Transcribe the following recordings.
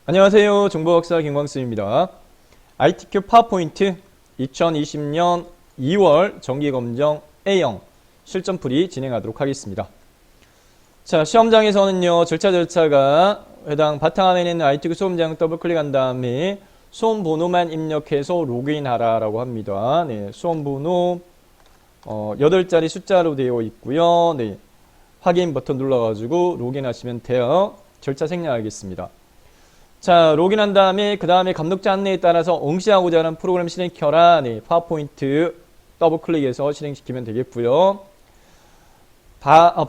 안녕하세요. 정보학사 김광수입니다. ITQ 파워포인트 2020년 2월 정기검정 A형 실전풀이 진행하도록 하겠습니다. 자, 시험장에서는요, 절차가 해당 바탕화면에 있는 ITQ 수험장 더블클릭한 다음에 수험 번호만 입력해서 로그인하라 라고 합니다. 네, 수험 번호 8자리 숫자로 되어 있고요. 네, 확인 버튼 눌러가지고 로그인하시면 돼요. 절차 생략하겠습니다. 자, 로그인한 다음에 그 다음에 감독자 안내에 따라서 응시하고자 하는 프로그램 실행켜라. 네, 파워포인트 더블클릭해서 실행시키면 되겠고요.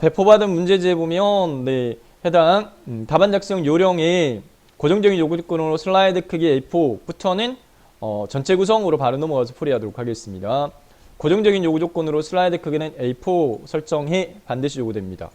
배포받은 문제지에 보면 네, 해당 답안 작성 요령에 고정적인 요구 조건으로 슬라이드 크기 A4부터는 전체 구성으로 바로 넘어가서 풀이하도록 하겠습니다. 고정적인 요구 조건으로 슬라이드 크기는 A4 설정해 반드시 요구됩니다.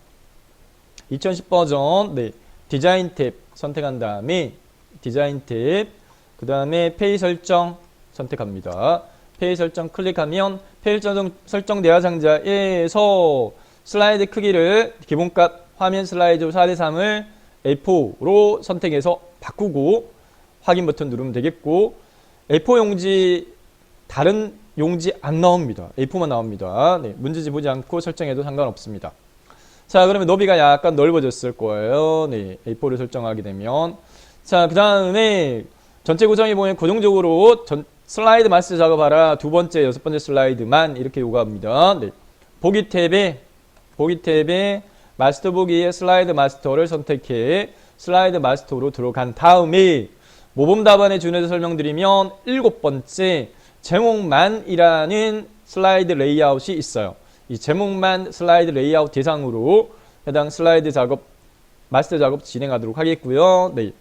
2010 버전 네, 디자인 탭 선택한 다음에 디자인 탭, 그 다음에 페이 설정 선택합니다. 페이 설정 클릭하면 페이 설정 대화 상자에서 슬라이드 크기를 기본값 화면 슬라이드 4:3을 A4로 선택해서 바꾸고 확인 버튼 누르면 되겠고, A4 용지 다른 용지 안 나옵니다. A4만 나옵니다. 네, 문제지 보지 않고 설정해도 상관없습니다. 자, 그러면 너비가 약간 넓어졌을 거예요. 네, A4를 설정하게 되면. 자, 그 다음에 전체 구성이 보면 고정적으로 슬라이드 마스터 작업하라. 두 번째, 여섯 번째 슬라이드만 이렇게 요구합니다. 네, 보기 탭에 마스터 보기에 슬라이드 마스터를 선택해 슬라이드 마스터로 들어간 다음에 모범 답안에 준해서 설명드리면 일곱 번째 제목만이라는 슬라이드 레이아웃이 있어요. 이 제목만 슬라이드 레이아웃 대상으로 해당 슬라이드 작업, 마스터 작업 진행하도록 하겠고요. 네.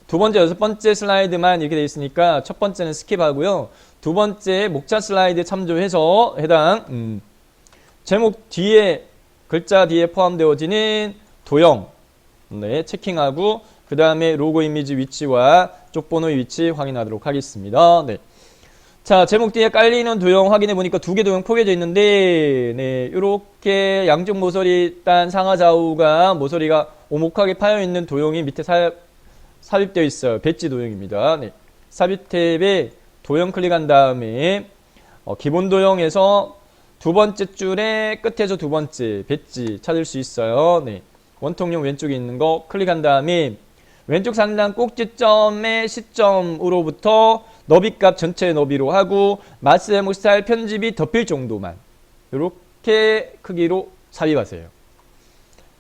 두 번째, 여섯 번째 슬라이드만 이렇게 되어 있으니까 첫 번째는 스킵하고요. 두 번째 목차 슬라이드 참조해서 해당 제목 뒤에 글자 뒤에 포함되어지는 도형 네, 체킹하고 그 다음에 로고 이미지 위치와 쪽번호의 위치 확인하도록 하겠습니다. 네. 자, 제목 뒤에 깔리는 도형 확인해 보니까 두 개 도형 포개져 있는데, 네, 이렇게 양쪽 모서리 딴 상하 좌우가 모서리가 오목하게 파여 있는 도형이 밑에 삽입되어 있어요. 배지 도형입니다. 네, 삽입 탭에 도형 클릭한 다음에 기본 도형에서 두 번째 줄에 끝에서 두 번째 배지 찾을 수 있어요. 네, 원통용 왼쪽에 있는 거 클릭한 다음에 왼쪽 상단 꼭지점의 시점으로부터 너비값 전체 너비로 하고 마스 제목 스타일 편집이 덮일 정도만 이렇게 크기로 삽입하세요.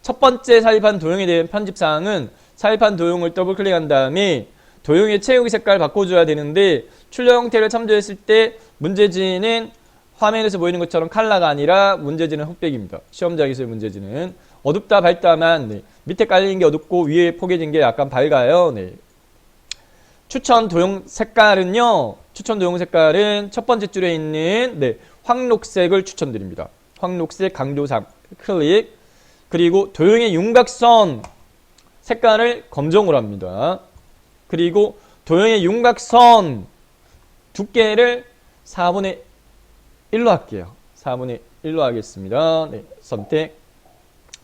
첫 번째 삽입한 도형에 대한 편집사항은 삽입한 도형을 더블 클릭한 다음에 도형의 채우기 색깔 바꿔줘야 되는데 출력 형태를 참조했을 때 문제지는 화면에서 보이는 것처럼 컬러가 아니라 문제지는 흑백입니다. 시험장에서의 문제지는 어둡다 밝다만 네. 밑에 깔리는 게 어둡고 위에 포개진 게 약간 밝아요. 네. 추천 도형 색깔은요. 추천 도형 색깔은 첫 번째 줄에 있는 네, 황록색을 추천드립니다. 황록색 강조상 클릭. 그리고 도형의 윤곽선 색깔을 검정으로 합니다. 그리고 도형의 윤곽선 두께를 4분의 1로 할게요. 4분의 1로 하겠습니다. 네, 선택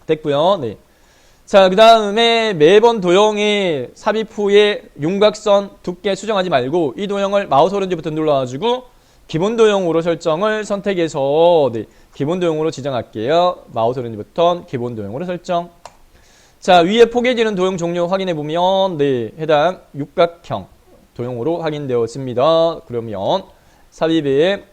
됐고요. 네. 자, 그 다음에 매번 도형의 삽입 후에 윤곽선 두께 수정하지 말고 이 도형을 마우스 오른쪽 버튼 눌러가지고 기본 도형으로 설정을 선택해서 네, 기본 도형으로 지정할게요. 마우스 오른쪽 버튼 기본 도형으로 설정. 자, 위에 포개지는 도형 종류 확인해 보면 네, 해당 육각형 도형으로 확인되었습니다. 그러면 삽입의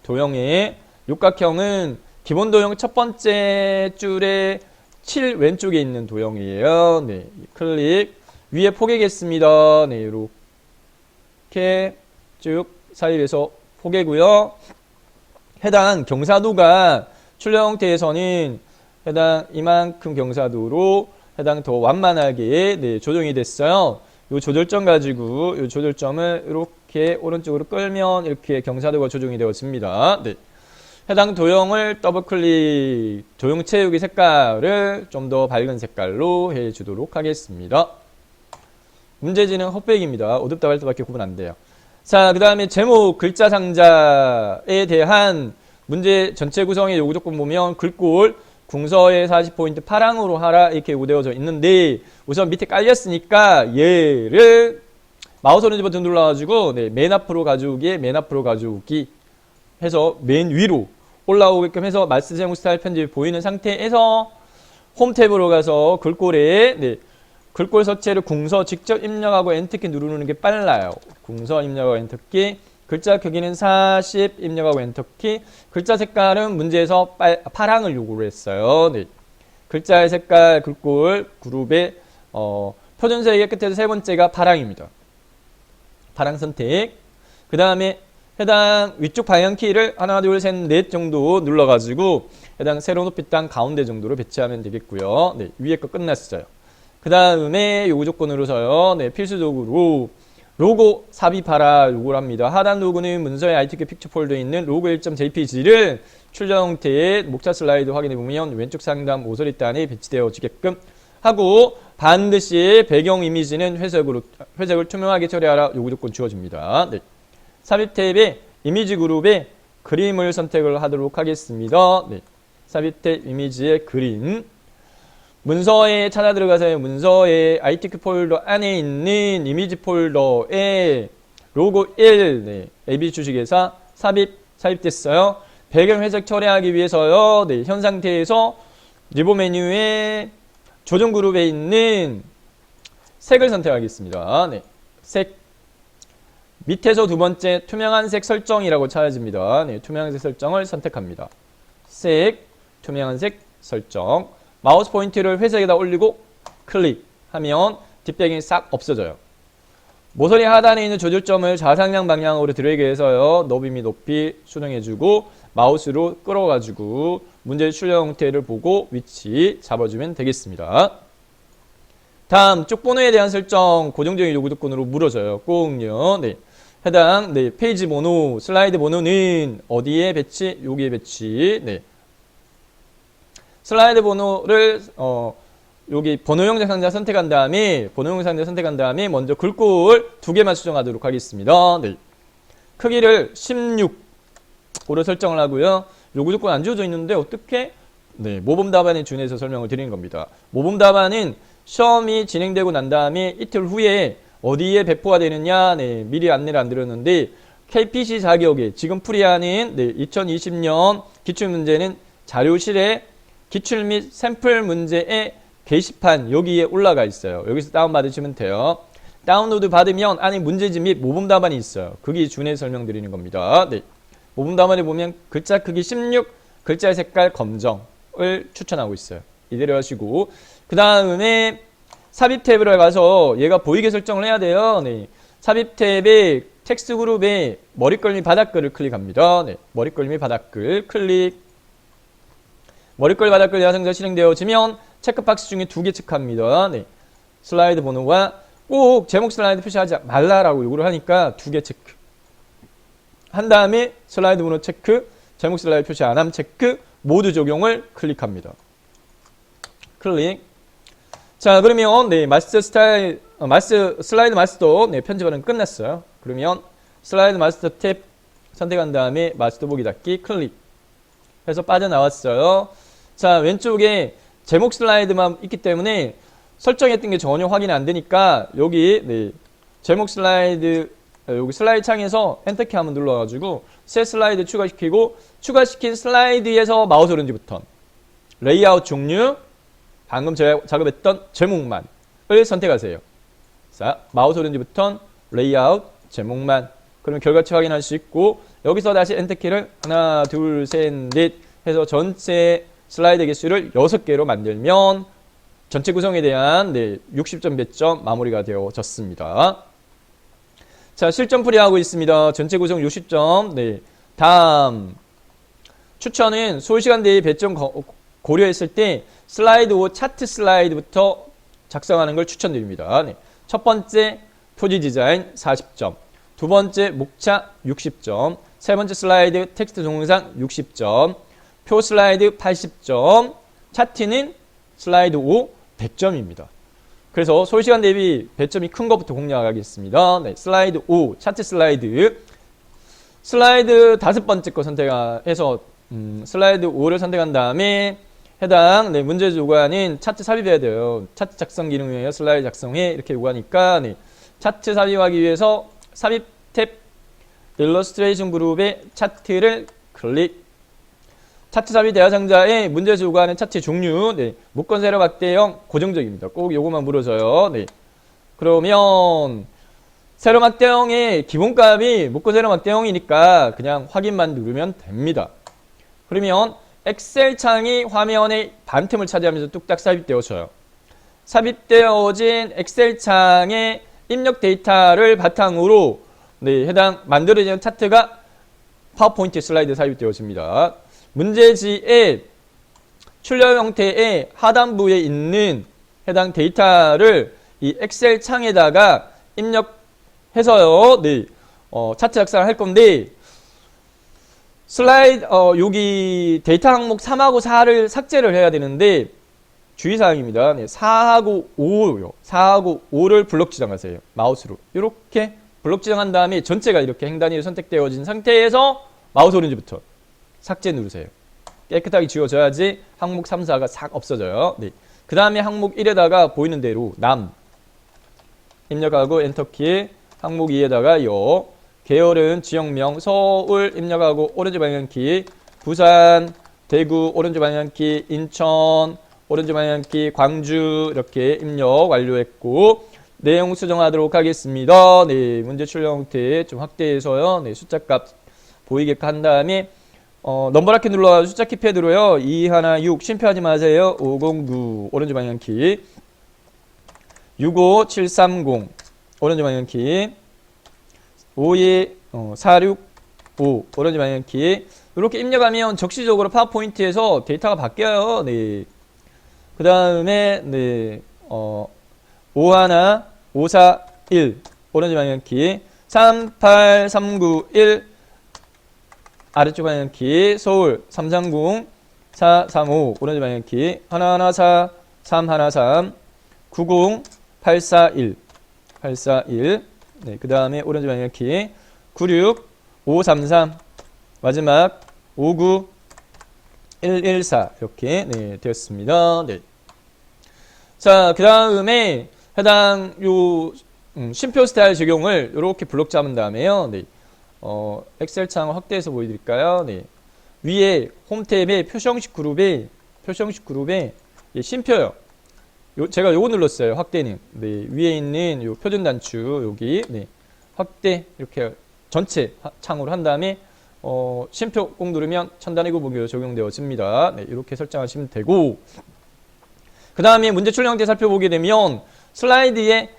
도형의 육각형은 기본 도형 첫 번째 줄에 7 왼쪽에 있는 도형이에요. 네, 클릭 위에 포개겠습니다. 네, 이렇게 쭉 삽입해서 포개고요. 해당 경사도가 출력 형태에서는 해당 이만큼 경사도로 해당 더 완만하게 네, 조정이 됐어요. 이 조절점 가지고 이 조절점을 이렇게 오른쪽으로 끌면 이렇게 경사도가 조정이 되었습니다. 네. 해당 도형을 더블클릭, 도형 채우기 색깔을 좀 더 밝은 색깔로 해주도록 하겠습니다. 문제지는 흑백입니다. 어둡다 밝다밖에 구분 안 돼요. 자, 그 다음에 제목 글자 상자에 대한 문제 전체 구성의 요구 조건 보면 글꼴 궁서에 40포인트 파랑으로 하라 이렇게 우대어져 있는데 우선 밑에 깔렸으니까 얘를 마우스 오른쪽 버튼 눌러가지고 네, 맨 앞으로 가져오기 해서 맨 위로 올라오게끔 해서 마스터 제목 스타일 편집이 보이는 상태에서 홈 탭으로 가서 글꼴에 네, 글꼴 서체를 궁서 직접 입력하고 엔터키 누르는 게 빨라요. 궁서 입력하고 엔터키, 글자 크기는 40 입력하고 엔터키, 글자 색깔은 문제에서 파랑을 요구를 했어요. 네. 글자의 색깔 글꼴 그룹의 표준색의 끝에서 세 번째가 파랑입니다. 파랑 선택. 그 다음에 해당 위쪽 방향키를 하나, 둘, 셋, 넷 정도 눌러가지고 해당 세로 높이 땅 가운데 정도로 배치하면 되겠고요. 네, 위에 거 끝났어요. 그 다음에 요구 조건으로서요. 네, 필수적으로 로고 삽입하라 요구를 합니다. 하단 로고는 문서의 ITK 픽처 폴더에 있는 로고 1.jpg를 출력 형태의 목차 슬라이드 확인해보면 왼쪽 상단 모서리단에 배치되어지게끔 하고 반드시 배경 이미지는 회색을 투명하게 처리하라 요구 조건 주어집니다. 네. 삽입 탭에 이미지 그룹에 그림을 선택을 하도록 하겠습니다. 네. 삽입 탭 이미지의 그림. 문서에 찾아 들어가서 문서의 ITQ 폴더 안에 있는 이미지 폴더에 로고 1, 네. AB 주식회사 삽입됐어요. 배경 회색 처리하기 위해서요. 네. 현 상태에서 리본 메뉴에 조정 그룹에 있는 색을 선택하겠습니다. 네. 색. 밑에서 두 번째 투명한 색 설정이라고 찾아집니다. 네, 투명한 색 설정을 선택합니다. 색, 투명한 색 설정. 마우스 포인트를 회색에다 올리고 클릭하면 뒷배경이 싹 없어져요. 모서리 하단에 있는 조절점을 좌상향 방향으로 드래그해서요. 너비 및 높이 수정해주고 마우스로 끌어가지고 문제의 출력 형태를 보고 위치 잡아주면 되겠습니다. 다음 쪽 번호에 대한 설정 고정적인 요구 조건으로 물어줘요. 꼭요. 네. 해당 네, 페이지 번호, 슬라이드 번호는 어디에 배치? 여기에 배치. 네. 슬라이드 번호를 여기 번호형 상자 선택한 다음에 먼저 글꼴 2개만 수정하도록 하겠습니다. 네. 크기를 16으로 설정을 하고요. 요구 조건 안 주어져 있는데 어떻게? 네, 모범 답안에 준해서 설명을 드리는 겁니다. 모범 답안은 시험이 진행되고 난 다음에 이틀 후에 어디에 배포가 되느냐, 네, 미리 안내를 안 드렸는데, KPC 자격에 지금 풀이하는, 네, 2020년 기출문제는 자료실에 기출 및 샘플 문제의 게시판 여기에 올라가 있어요. 여기서 다운받으시면 돼요. 다운로드 받으면 안에 문제집 및 모범 답안이 있어요. 거기 준해 설명드리는 겁니다. 네. 모범 답안에 보면 글자 크기 16, 글자의 색깔 검정을 추천하고 있어요. 이대로 하시고, 그 다음에 삽입 탭으로 가서 얘가 보이게 설정을 해야 돼요. 네. 삽입 탭에 텍스트 그룹에 머릿글 및 바닥글을 클릭합니다. 네. 머릿글 및 바닥글 클릭. 머릿글 바닥글 야생자 실행되어지면 체크박스 중에 2개 체크합니다. 네. 슬라이드 번호가 꼭 제목 슬라이드 표시하지 말라라고 요구를 하니까 2개 체크. 한 다음에 슬라이드 번호 체크, 제목 슬라이드 표시 안 함 체크, 모두 적용을 클릭합니다. 클릭. 자, 그러면 네, 슬라이드 마스터 네, 편집하는 끝났어요. 그러면 슬라이드 마스터 탭 선택한 다음에 마스터 보기 닫기 클릭 해서 빠져나왔어요. 자, 왼쪽에 제목 슬라이드만 있기 때문에 설정했던 게 전혀 확인이 안 되니까 여기 네, 제목 슬라이드 여기 슬라이드 창에서 엔터키 한번 눌러가지고 새 슬라이드 추가시키고 추가시킨 슬라이드에서 마우스 오른쪽 버튼 레이아웃 종류 방금 제가 작업했던 제목만을 선택하세요. 자, 마우스 오른쪽 버튼 레이아웃 제목만 그러면 결과치 확인할 수 있고 여기서 다시 엔터키를 하나 둘 셋 넷 해서 전체 슬라이드 개수를 6개로 만들면 전체 구성에 대한 네, 60점 배점 마무리가 되어졌습니다. 자, 실전 풀이하고 있습니다. 전체 구성 60점. 네. 다음 추천은 소요시간 대비 배점 고려했을 때 슬라이드 5 차트 슬라이드부터 작성하는 걸 추천드립니다. 네. 첫 번째 표지 디자인 40점, 두 번째 목차 60점, 세 번째 슬라이드 텍스트 동영상 60점, 표 슬라이드 80점, 차트는 슬라이드 5 100점입니다. 그래서 소요시간 대비 배점이 큰 것부터 공략하겠습니다. 네, 슬라이드 5 차트 슬라이드 다섯 번째 거 선택해서 슬라이드 5를 선택한 다음에 해당 문제에서 요구하는 차트 삽입해야 돼요. 차트 작성 기능 위에 슬라이드 작성해 이렇게 요구하니까 차트 삽입하기 위해서 삽입 탭 일러스트레이션 그룹의 차트를 클릭. 차트 삽입 대화 상자에 문제에서 요구하는 차트 종류 묶은 세로 확대형 고정적입니다. 꼭 요거만 물어줘요. 그러면 세로 확대형의 기본값이 묶은 세로 확대형이니까 그냥 확인만 누르면 됩니다. 그러면 엑셀 창이 화면의 반틈을 차지하면서 뚝딱 삽입되어져요. 삽입되어진 엑셀 창의 입력 데이터를 바탕으로 해당 만들어지는 차트가 파워포인트 슬라이드에 삽입되어집니다. 문제지의 출력 형태의 하단부에 있는 해당 데이터를 이 엑셀 창에다가 입력해서요. 차트 작성을 할 건데 슬라이드 여기 데이터 항목 3하고 4를 삭제를 해야 되는데 주의사항입니다. 4하고 5요. 4하고 5를 블록 지정하세요. 마우스로 이렇게 블록 지정한 다음에 전체가 이렇게 행단위로 선택되어진 상태에서 마우스 오른쪽부터 삭제 누르세요. 깨끗하게 지워져야지 항목 3, 4가 싹 없어져요. 그 다음에 항목 1에다가 보이는 대로 남 입력하고 엔터키, 항목 2에다가 요, 계열은 지역명 서울 입력하고 오른쪽 방향키, 부산, 대구 오른쪽 방향키, 인천 오른쪽 방향키, 광주 이렇게 입력 완료했고 내용 수정하도록 하겠습니다. 문제 출력 형태 좀 확대해서요. 숫자값 보이게 한 다음에 넘버라키 눌러 숫자 키패드로요. 216 쉼표하지 마세요. 509 오른쪽 방향키, 65730 오른쪽 방향키, 465 오른쪽 방향키 이렇게 입력하면 적시적으로 파워포인트에서 데이터가 바뀌어요. 그 다음에 51 541 오른쪽 방향키, 38391 아래쪽 방향키, 서울 330 435 오른쪽 방향키, 114 313 90 841 그 다음에 오른쪽 방향키, 96 533 마지막 59 114 이렇게 되었습니다. 자, 그 다음에 해당 쉼표 스타일 적용을 이렇게 블록 잡은 다음에요. 엑셀 창을 확대해서 보여드릴까요? 위에 홈 탭에 표시형식 그룹에 쉼표요. 제가 요거 눌렀어요. 확대는. 위에 있는 요 표준 단추 여기 확대 이렇게 전체 창으로 한 다음에 쉼표 꼭 누르면 천단위 구분기로 적용되어집니다. 이렇게 설정하시면 되고, 그 다음에 문제 출력 형태 살펴보게 되면 슬라이드에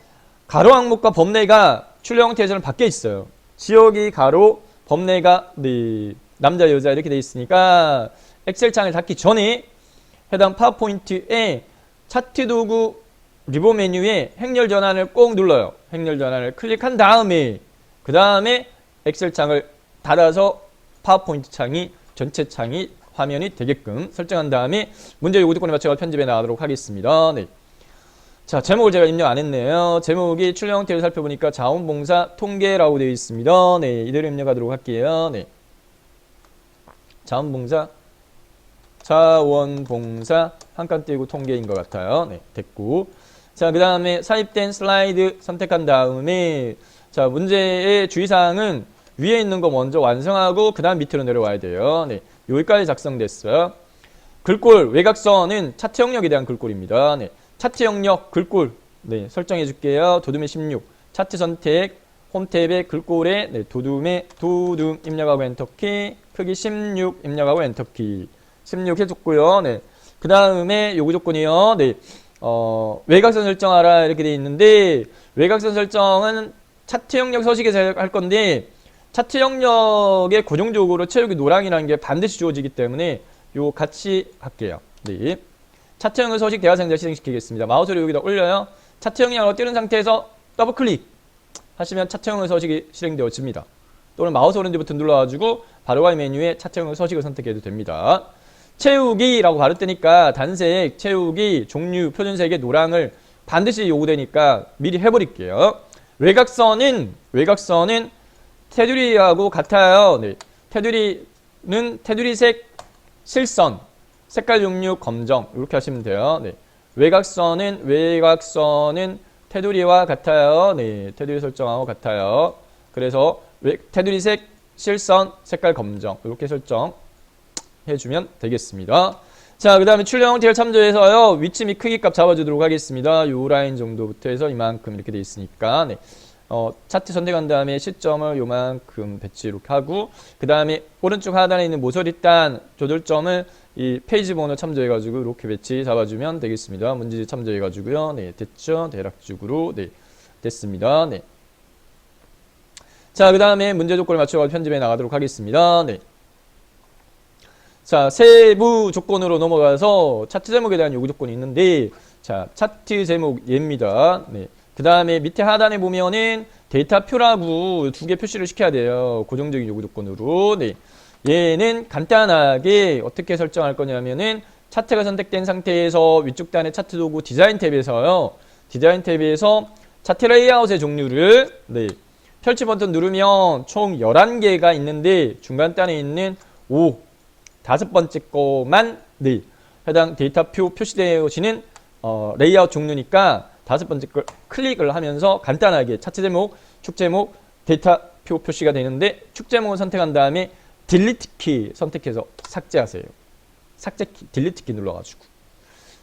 가로 항목과 범례가 출력 형태에서는 바뀌어 있어요. 지역이 가로, 범례가 남자 여자 이렇게 돼 있으니까 엑셀 창을 닫기 전에 해당 파워포인트에 차트 도구 리본 메뉴에 행렬 전환을 꼭 눌러요. 행렬 전환을 클릭한 다음에 그 다음에 엑셀 창을 닫아서 파워포인트 창이 전체 창이 화면이 되게끔 설정한 다음에 문제 요구조건에 맞춰서 편집해 나가도록 하겠습니다. 자, 제목을 제가 입력 안 했네요. 제목이 출력 형태를 살펴보니까 자원봉사 통계라고 되어 있습니다. 이대로 입력하도록 할게요. 자원봉사 한 칸 띄고 통계인 것 같아요. 됐고. 자, 그 다음에 삽입된 슬라이드 선택한 다음에 자, 문제의 주의사항은 위에 있는 거 먼저 완성하고 그 다음 밑으로 내려와야 돼요. 여기까지 작성됐어요. 글꼴 외곽선은 차트 영역에 대한 글꼴입니다. 차트 영역 글꼴 설정해 줄게요. 도둠의 16 차트 선택 홈 탭의 글꼴에 도둠 입력하고 엔터키, 크기 16 입력하고 엔터키 16 해줬고요. 그 다음에 요구 조건이요. 외곽선 설정하라 이렇게 돼 있는데 외곽선 설정은 차트 영역 서식에서 할 건데 차트 영역에 고정적으로 채우기 노랑이라는 게 반드시 주어지기 때문에 요 같이 할게요. 차트 영역 서식 대화 상자 실행시키겠습니다. 마우스를 여기다 올려요. 차트 영역으로 띄는 상태에서 더블 클릭 하시면 차트 영역 서식이 실행되어집니다. 또는 마우스 오른쪽 버튼 눌러가지고 바로가기 메뉴에 차트 영역 서식을 선택해도 됩니다. 채우기라고 바로 뜨니까 단색, 채우기, 종류, 표준색의 노랑을 반드시 요구되니까 미리 해버릴게요. 외곽선은 테두리하고 같아요. 테두리는 테두리색 실선 색깔 종류 검정 이렇게 하시면 돼요. 네. 외곽선은 테두리와 같아요. 네, 테두리 설정하고 같아요. 그래서 테두리색 실선 색깔 검정 이렇게 설정해 주면 되겠습니다. 자, 그 다음에 출력 형태를 참조해서요 위치 및 크기 값 잡아주도록 하겠습니다. 요 라인 정도부터 해서 이만큼 이렇게 돼 있으니까 네. 차트 선택한 다음에 시점을 요만큼 배치 이렇게 하고 그 다음에 오른쪽 하단에 있는 모서리단 조절점을 이 페이지 번호 참조해가지고 이렇게 배치 잡아주면 되겠습니다. 문제지 참조해가지고요. 네, 됐죠? 대략적으로 네, 됐습니다. 네. 자, 그 다음에 문제 조건을 맞춰가지고 편집해 나가도록 하겠습니다. 네. 자, 세부 조건으로 넘어가서 차트 제목에 대한 요구 조건이 있는데 자, 차트 제목 얘입니다. 네. 그 다음에 밑에 하단에 보면은 데이터표라고 두 개 표시를 시켜야 돼요. 고정적인 요구 조건으로. 네. 얘는 간단하게 어떻게 설정할 거냐면은 차트가 선택된 상태에서 위쪽 단의 차트 도구 디자인 탭에서요. 디자인 탭에서 차트 레이아웃의 종류를 네. 펼치 버튼 누르면 총 11개가 있는데 중간 단에 있는 5 번째 거만 네. 해당 데이터표 표시되어지는 레이아웃 종류니까 5번째 걸 클릭을 하면서 간단하게 차트 제목, 축 제목, 데이터표 표시가 되는데 축 제목을 선택한 다음에 딜리트 키 선택해서 삭제하세요. 삭제 키, 딜리트 키 눌러가지고.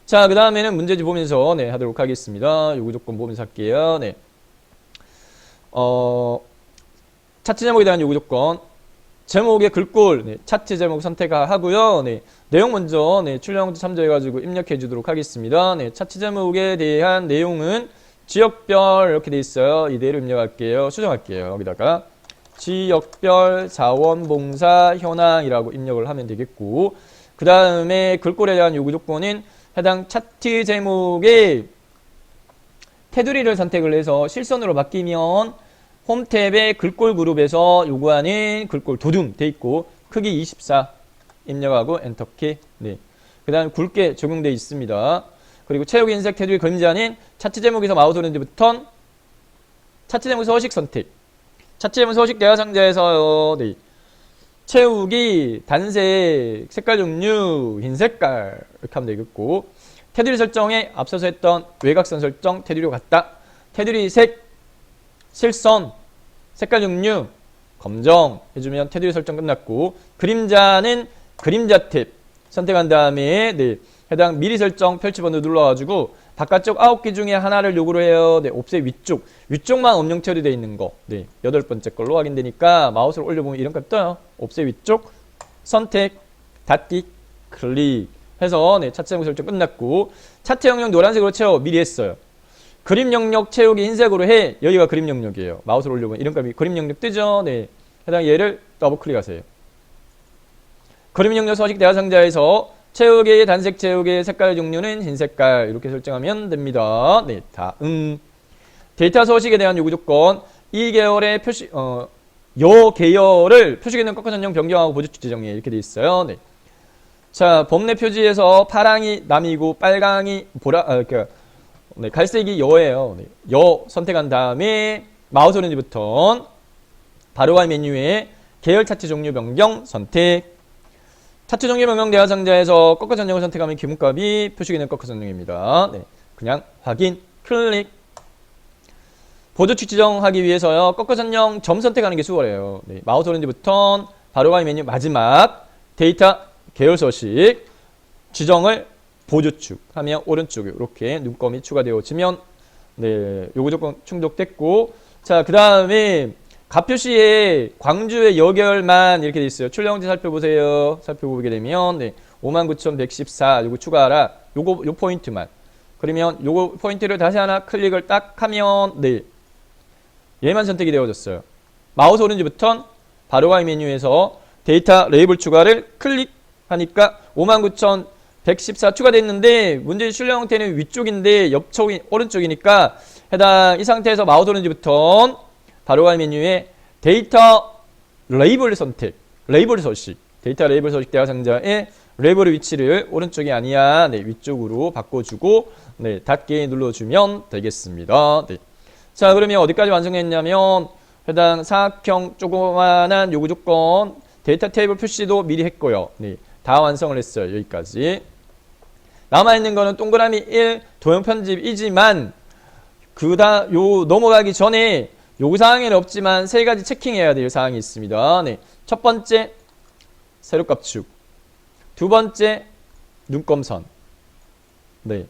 자, 그 다음에는 문제지 보면서 네, 하도록 하겠습니다. 요구 조건 보면서 할게요. 네. 차트 제목에 대한 요구 조건. 제목의 글꼴, 네, 차트 제목 선택하고요. 네, 내용 먼저 네, 출력 형태 참조해가지고 입력해 주도록 하겠습니다. 네, 차트 제목에 대한 내용은 지역별 이렇게 돼 있어요. 이대로 입력할게요. 수정할게요. 여기다가 지역별 자원봉사 현황이라고 입력을 하면 되겠고 그 다음에 글꼴에 대한 요구 조건은 해당 차트 제목의 테두리를 선택을 해서 실선으로 바뀌면 홈 탭의 글꼴 그룹에서 요구하는 글꼴 도둠 돼 있고 크기 24 입력하고 엔터키. 네. 그 다음에 굵게 적용되어 있습니다. 그리고 채우기 인색 테두리 그림자는 차트 제목에서 마우스 오른쪽부터 차트 제목 서식 선택. 차트 제목 서식 대화 상자에서요. 네. 채우기 단색 색깔 종류 흰 색깔 이렇게 하면 되겠고 테두리 설정에 앞서서 했던 외곽선 설정 테두리와 같다. 테두리 색 실선, 색깔 종류, 검정 해주면 테두리 설정 끝났고 그림자는 그림자 탭 선택한 다음에 네, 해당 미리 설정 펼치 버튼 눌러가지고 바깥쪽 9개 중에 하나를 요구를 해요. 네, 옵셋 위쪽만 엄령 처리되어 있는 거 네, 8번째 걸로 확인되니까 마우스를 올려보면 이런 값 떠요. 옵셋 위쪽 선택, 닫기, 클릭 해서 네, 차트 제목 설정 끝났고 차트 영역 노란색으로 채워 미리 했어요. 그림 영역 채우기 흰색으로 해. 여기가 그림 영역이에요. 마우스를 올려보면 이런 값이 그림 영역 뜨죠. 네. 해당 얘를 더블 클릭하세요. 그림 영역 서식 대화 상자에서 채우기 단색 채우기 색깔 종류는 흰 색깔 이렇게 설정하면 됩니다. 네. 다음 데이터 서식에 대한 요구 조건 이 계열의 표시 요 계열을 표시 기능 꺾어 전형 변경하고 보조축 지정해 이렇게 돼 있어요. 네. 자, 범례 표지에서 파랑이 남이고 빨강이 그러니까 네, 갈색이 여예요. 네, 여 선택한 다음에 마우스 오른쪽 버튼 바로와 메뉴에 계열 차트 종류 변경 선택. 차트 종류 변경 대화 상자에서 꺾어 전형을 선택하면 기본값이 표시기능 꺾어 전형입니다. 네, 그냥 확인 클릭. 보조축 지정하기 위해서요. 꺾어 전형 점 선택하는 게 수월해요. 네, 마우스 오른쪽 버튼 바로와 메뉴 마지막 데이터 계열 서식 지정을 보조축 하면 오른쪽에 이렇게 눈금이 추가되어지면 네, 요구 조건 충족됐고 자, 그 다음에 값표시에 광주의 여결만 이렇게 돼 있어요. 출력 형태 살펴보세요. 살펴보게 되면 네, 59,114 요거 추가하라. 요 포인트만. 그러면 요거 포인트를 다시 하나 클릭을 딱 하면 네, 얘만 선택이 되어졌어요. 마우스 오른쪽 버튼 바로가이 메뉴에서 데이터 레이블 추가를 클릭하니까 59,114 추가됐는데 문제의 출력 형태는 위쪽인데 옆쪽이 오른쪽이니까 해당 이 상태에서 마우스 오른쪽 버튼 바로가이 메뉴에 데이터 레이블 선택, 레이블 서식, 데이터 레이블 서식 대화 상자에 레이블의 위치를 오른쪽이 아니야 네, 위쪽으로 바꿔주고 네, 닫기 눌러주면 되겠습니다. 네. 자, 그러면 어디까지 완성했냐면 해당 사각형 조그만한 요구 조건 데이터 테이블 표시도 미리 했고요. 네. 다 완성을 했어요. 여기까지. 남아있는 거는 동그라미 1 도형 편집이지만 넘어가기 전에 요구사항에는 없지만 세 가지 체킹해야 될 사항이 있습니다. 네. 첫 번째, 세로값축. 두 번째, 눈금선. 네.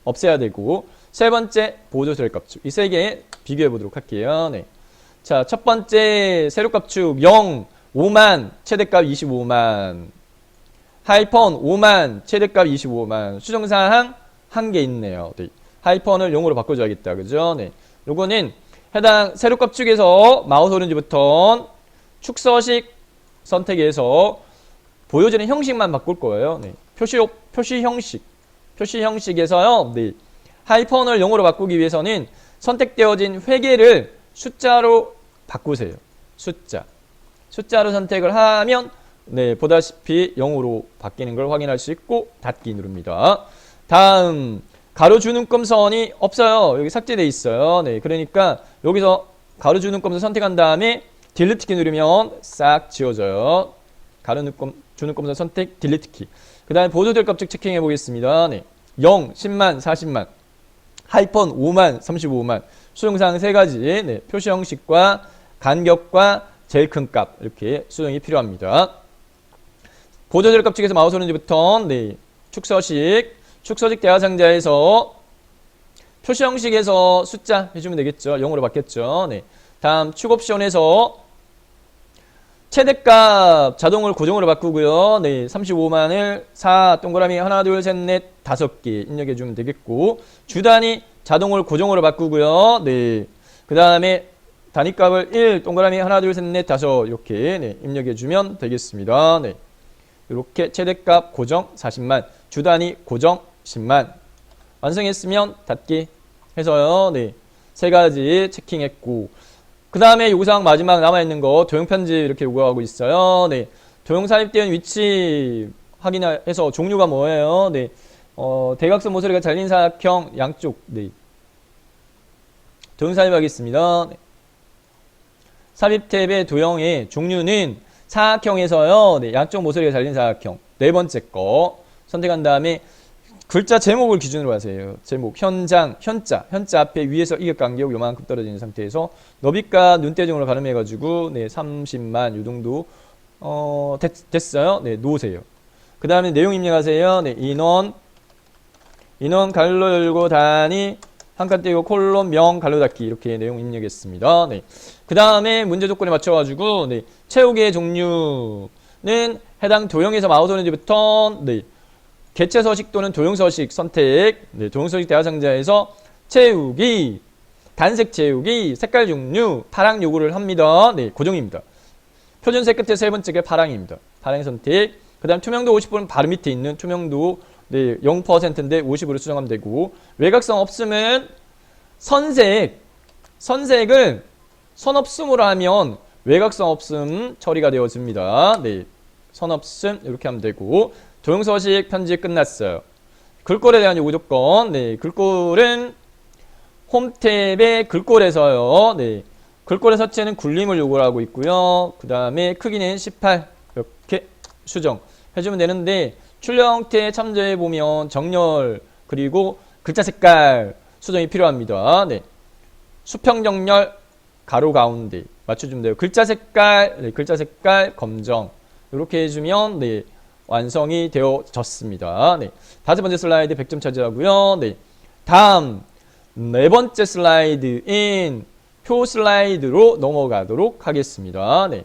없애야 되고. 세 번째, 보조세로값축. 이 세 개 비교해 보도록 할게요. 네. 자, 첫 번째, 세로값축 0, 5만, 최대값 25만. 하이펀 5만, 최대값 25만. 수정사항 한 개 있네요. 네. 하이펀을 0으로 바꿔줘야겠다. 그죠? 네. 요거는 해당 세로값축에서 마우스 오른쪽부터 축서식 선택해서 보여지는 형식만 바꿀 거예요. 네. 표시 형식. 표시 형식에서요. 네. 하이펀을 0으로 바꾸기 위해서는 선택되어진 회계를 숫자로 바꾸세요. 숫자로 선택을 하면 네, 보다시피 0으로 바뀌는 걸 확인할 수 있고 닫기 누릅니다. 다음 가로주 눈금선이 없어요. 여기 삭제되어 있어요. 네, 그러니까 여기서 가로주 눈금선 선택한 다음에 딜리트 키 누르면 싹 지워져요. 주 눈금선 선택 딜리트 키. 그 다음에 보조될 값축 체킹해 보겠습니다. 네, 0, 10만, 40만, 하이펀 5만, 35만. 수정사항 세 가지. 네, 표시 형식과 간격과 제일 큰 값 이렇게 수정이 필요합니다. 보조될 값축에서 마우스 오른쪽부터 네, 축서식 대화상자에서 표시 형식에서 숫자 해주면 되겠죠. 0으로 바뀌었죠. 네. 다음 축 옵션에서 최대값 자동을 고정으로 바꾸고요. 네, 35만을 4 동그라미 하나 둘 셋 넷 5개 입력해 주면 되겠고 주단위 자동을 고정으로 바꾸고요. 네. 그다음에 단위값을 1 동그라미 하나 둘 셋 넷 5 이렇게 네, 입력해 주면 되겠습니다. 네. 이렇게 최대값 고정 40만, 주단위 고정 10만. 완성했으면 닫기 해서요. 네. 세 가지 체킹했고. 그 다음에 요구사항 마지막 남아있는 거 도형 편집 이렇게 요구하고 있어요. 네. 도형 삽입된 위치 확인해서 종류가 뭐예요? 네. 대각선 모서리가 잘린 사각형 양쪽. 네. 도형 삽입하겠습니다. 네. 삽입 탭의 도형의 종류는 사각형에서요. 네. 양쪽 모서리가 잘린 사각형. 네 번째 거 선택한 다음에 글자 제목을 기준으로 하세요. 제목, 현장, 현자 앞에 위에서 이격간격 요만큼 떨어지는 상태에서 너비값 눈대중으로 가름해가지고 네 30만 요 정도 됐어요. 네 놓으세요. 그 다음에 내용 입력하세요. 네 인원 가로 열고 단위 한 칸 떼고 콜론 명 가로 닫기 이렇게 내용 입력했습니다. 네. 그 다음에 문제 조건에 맞춰가지고 네 채우기의 종류는 해당 도형에서 마우스 오른쪽부터 네 개체 서식 또는 도형 서식 선택. 네, 도형 서식 대화상자에서 채우기, 단색 채우기, 색깔 종류, 파랑 요구를 합니다. 네, 고정입니다. 표준색 끝에 세 번째가 파랑입니다. 파랑 선택. 그다음 투명도 50%는 바로 밑에 있는 투명도 네, 0%인데 50으로 수정하면 되고 외곽성 없음은 선색을 선 없음으로 하면 외곽성 없음 처리가 되어집니다. 네, 선 없음 이렇게 하면 되고 도형 서식 편집 끝났어요. 글꼴에 대한 요구 조건. 네, 글꼴은 홈 탭의 글꼴에서요. 네, 글꼴의 서체는 굴림을 요구를 하고 있고요. 그 다음에 크기는 18 이렇게 수정 해주면 되는데 출력 형태 참조해 보면 정렬 그리고 글자 색깔 수정이 필요합니다. 네, 수평 정렬 가로 가운데 맞춰주면 돼요. 글자 색깔 검정 이렇게 해주면 네. 완성이 되어졌습니다. 네. 5번째 슬라이드 100점 차지하고요. 네. 다음 네 번째 슬라이드인 표 슬라이드로 넘어가도록 하겠습니다. 네.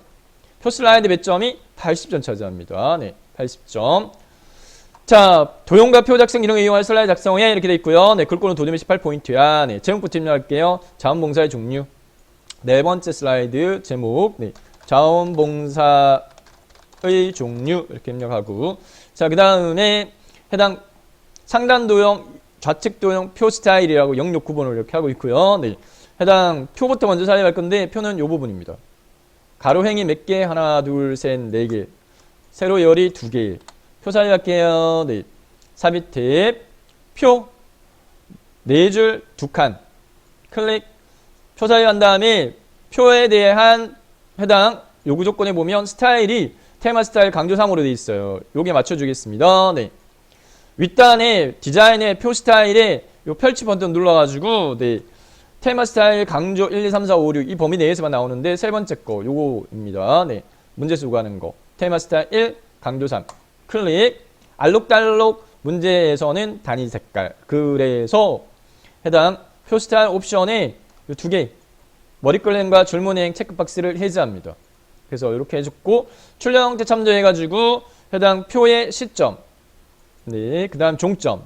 표 슬라이드 몇 점이 80점 차지합니다. 네. 80점. 자, 도형과 표 작성 이런 거 이용할 슬라이드 작성에 이렇게 돼 있고요. 네. 글꼴은 도둠이 18포인트야. 네. 제목부터 입력할게요. 자원봉사의 종류. 네 번째 슬라이드 제목. 네. 자원봉사 의 종류 이렇게 입력하고 자 그 다음에 해당 상단 도형 좌측 도형 표 스타일이라고 영역 구분을 이렇게 하고 있고요. 네, 해당 표부터 먼저 삽입할 건데 표는 이 부분입니다. 가로행이 몇 개? 하나 둘 셋 네 개 세로 열이 2개 표 삽입할게요. 네, 삽입 탭 표 4줄 2칸 클릭 표 삽입한 다음에 표에 대한 해당 요구 조건에 보면 스타일이 테마 스타일 강조상으로 되어 있어요. 요게 맞춰주겠습니다. 네. 윗단에 디자인의 표 스타일에 요 펼치 버튼 눌러가지고 네. 테마 스타일 강조 1, 2, 3, 4, 5, 6 이 범위 내에서만 나오는데 세 번째 거 요거입니다. 네. 문제 쓰고 가는 거. 테마 스타일 1, 강조 3. 클릭. 알록달록 문제에서는 단위 색깔. 그래서 해당 표 스타일 옵션에 요 두 개. 머리끌림과 줄무늬행 체크박스를 해제합니다. 그래서 이렇게 해줬고 출력 형태 참조해가지고 해당 표의 시점. 네. 그 다음 종점.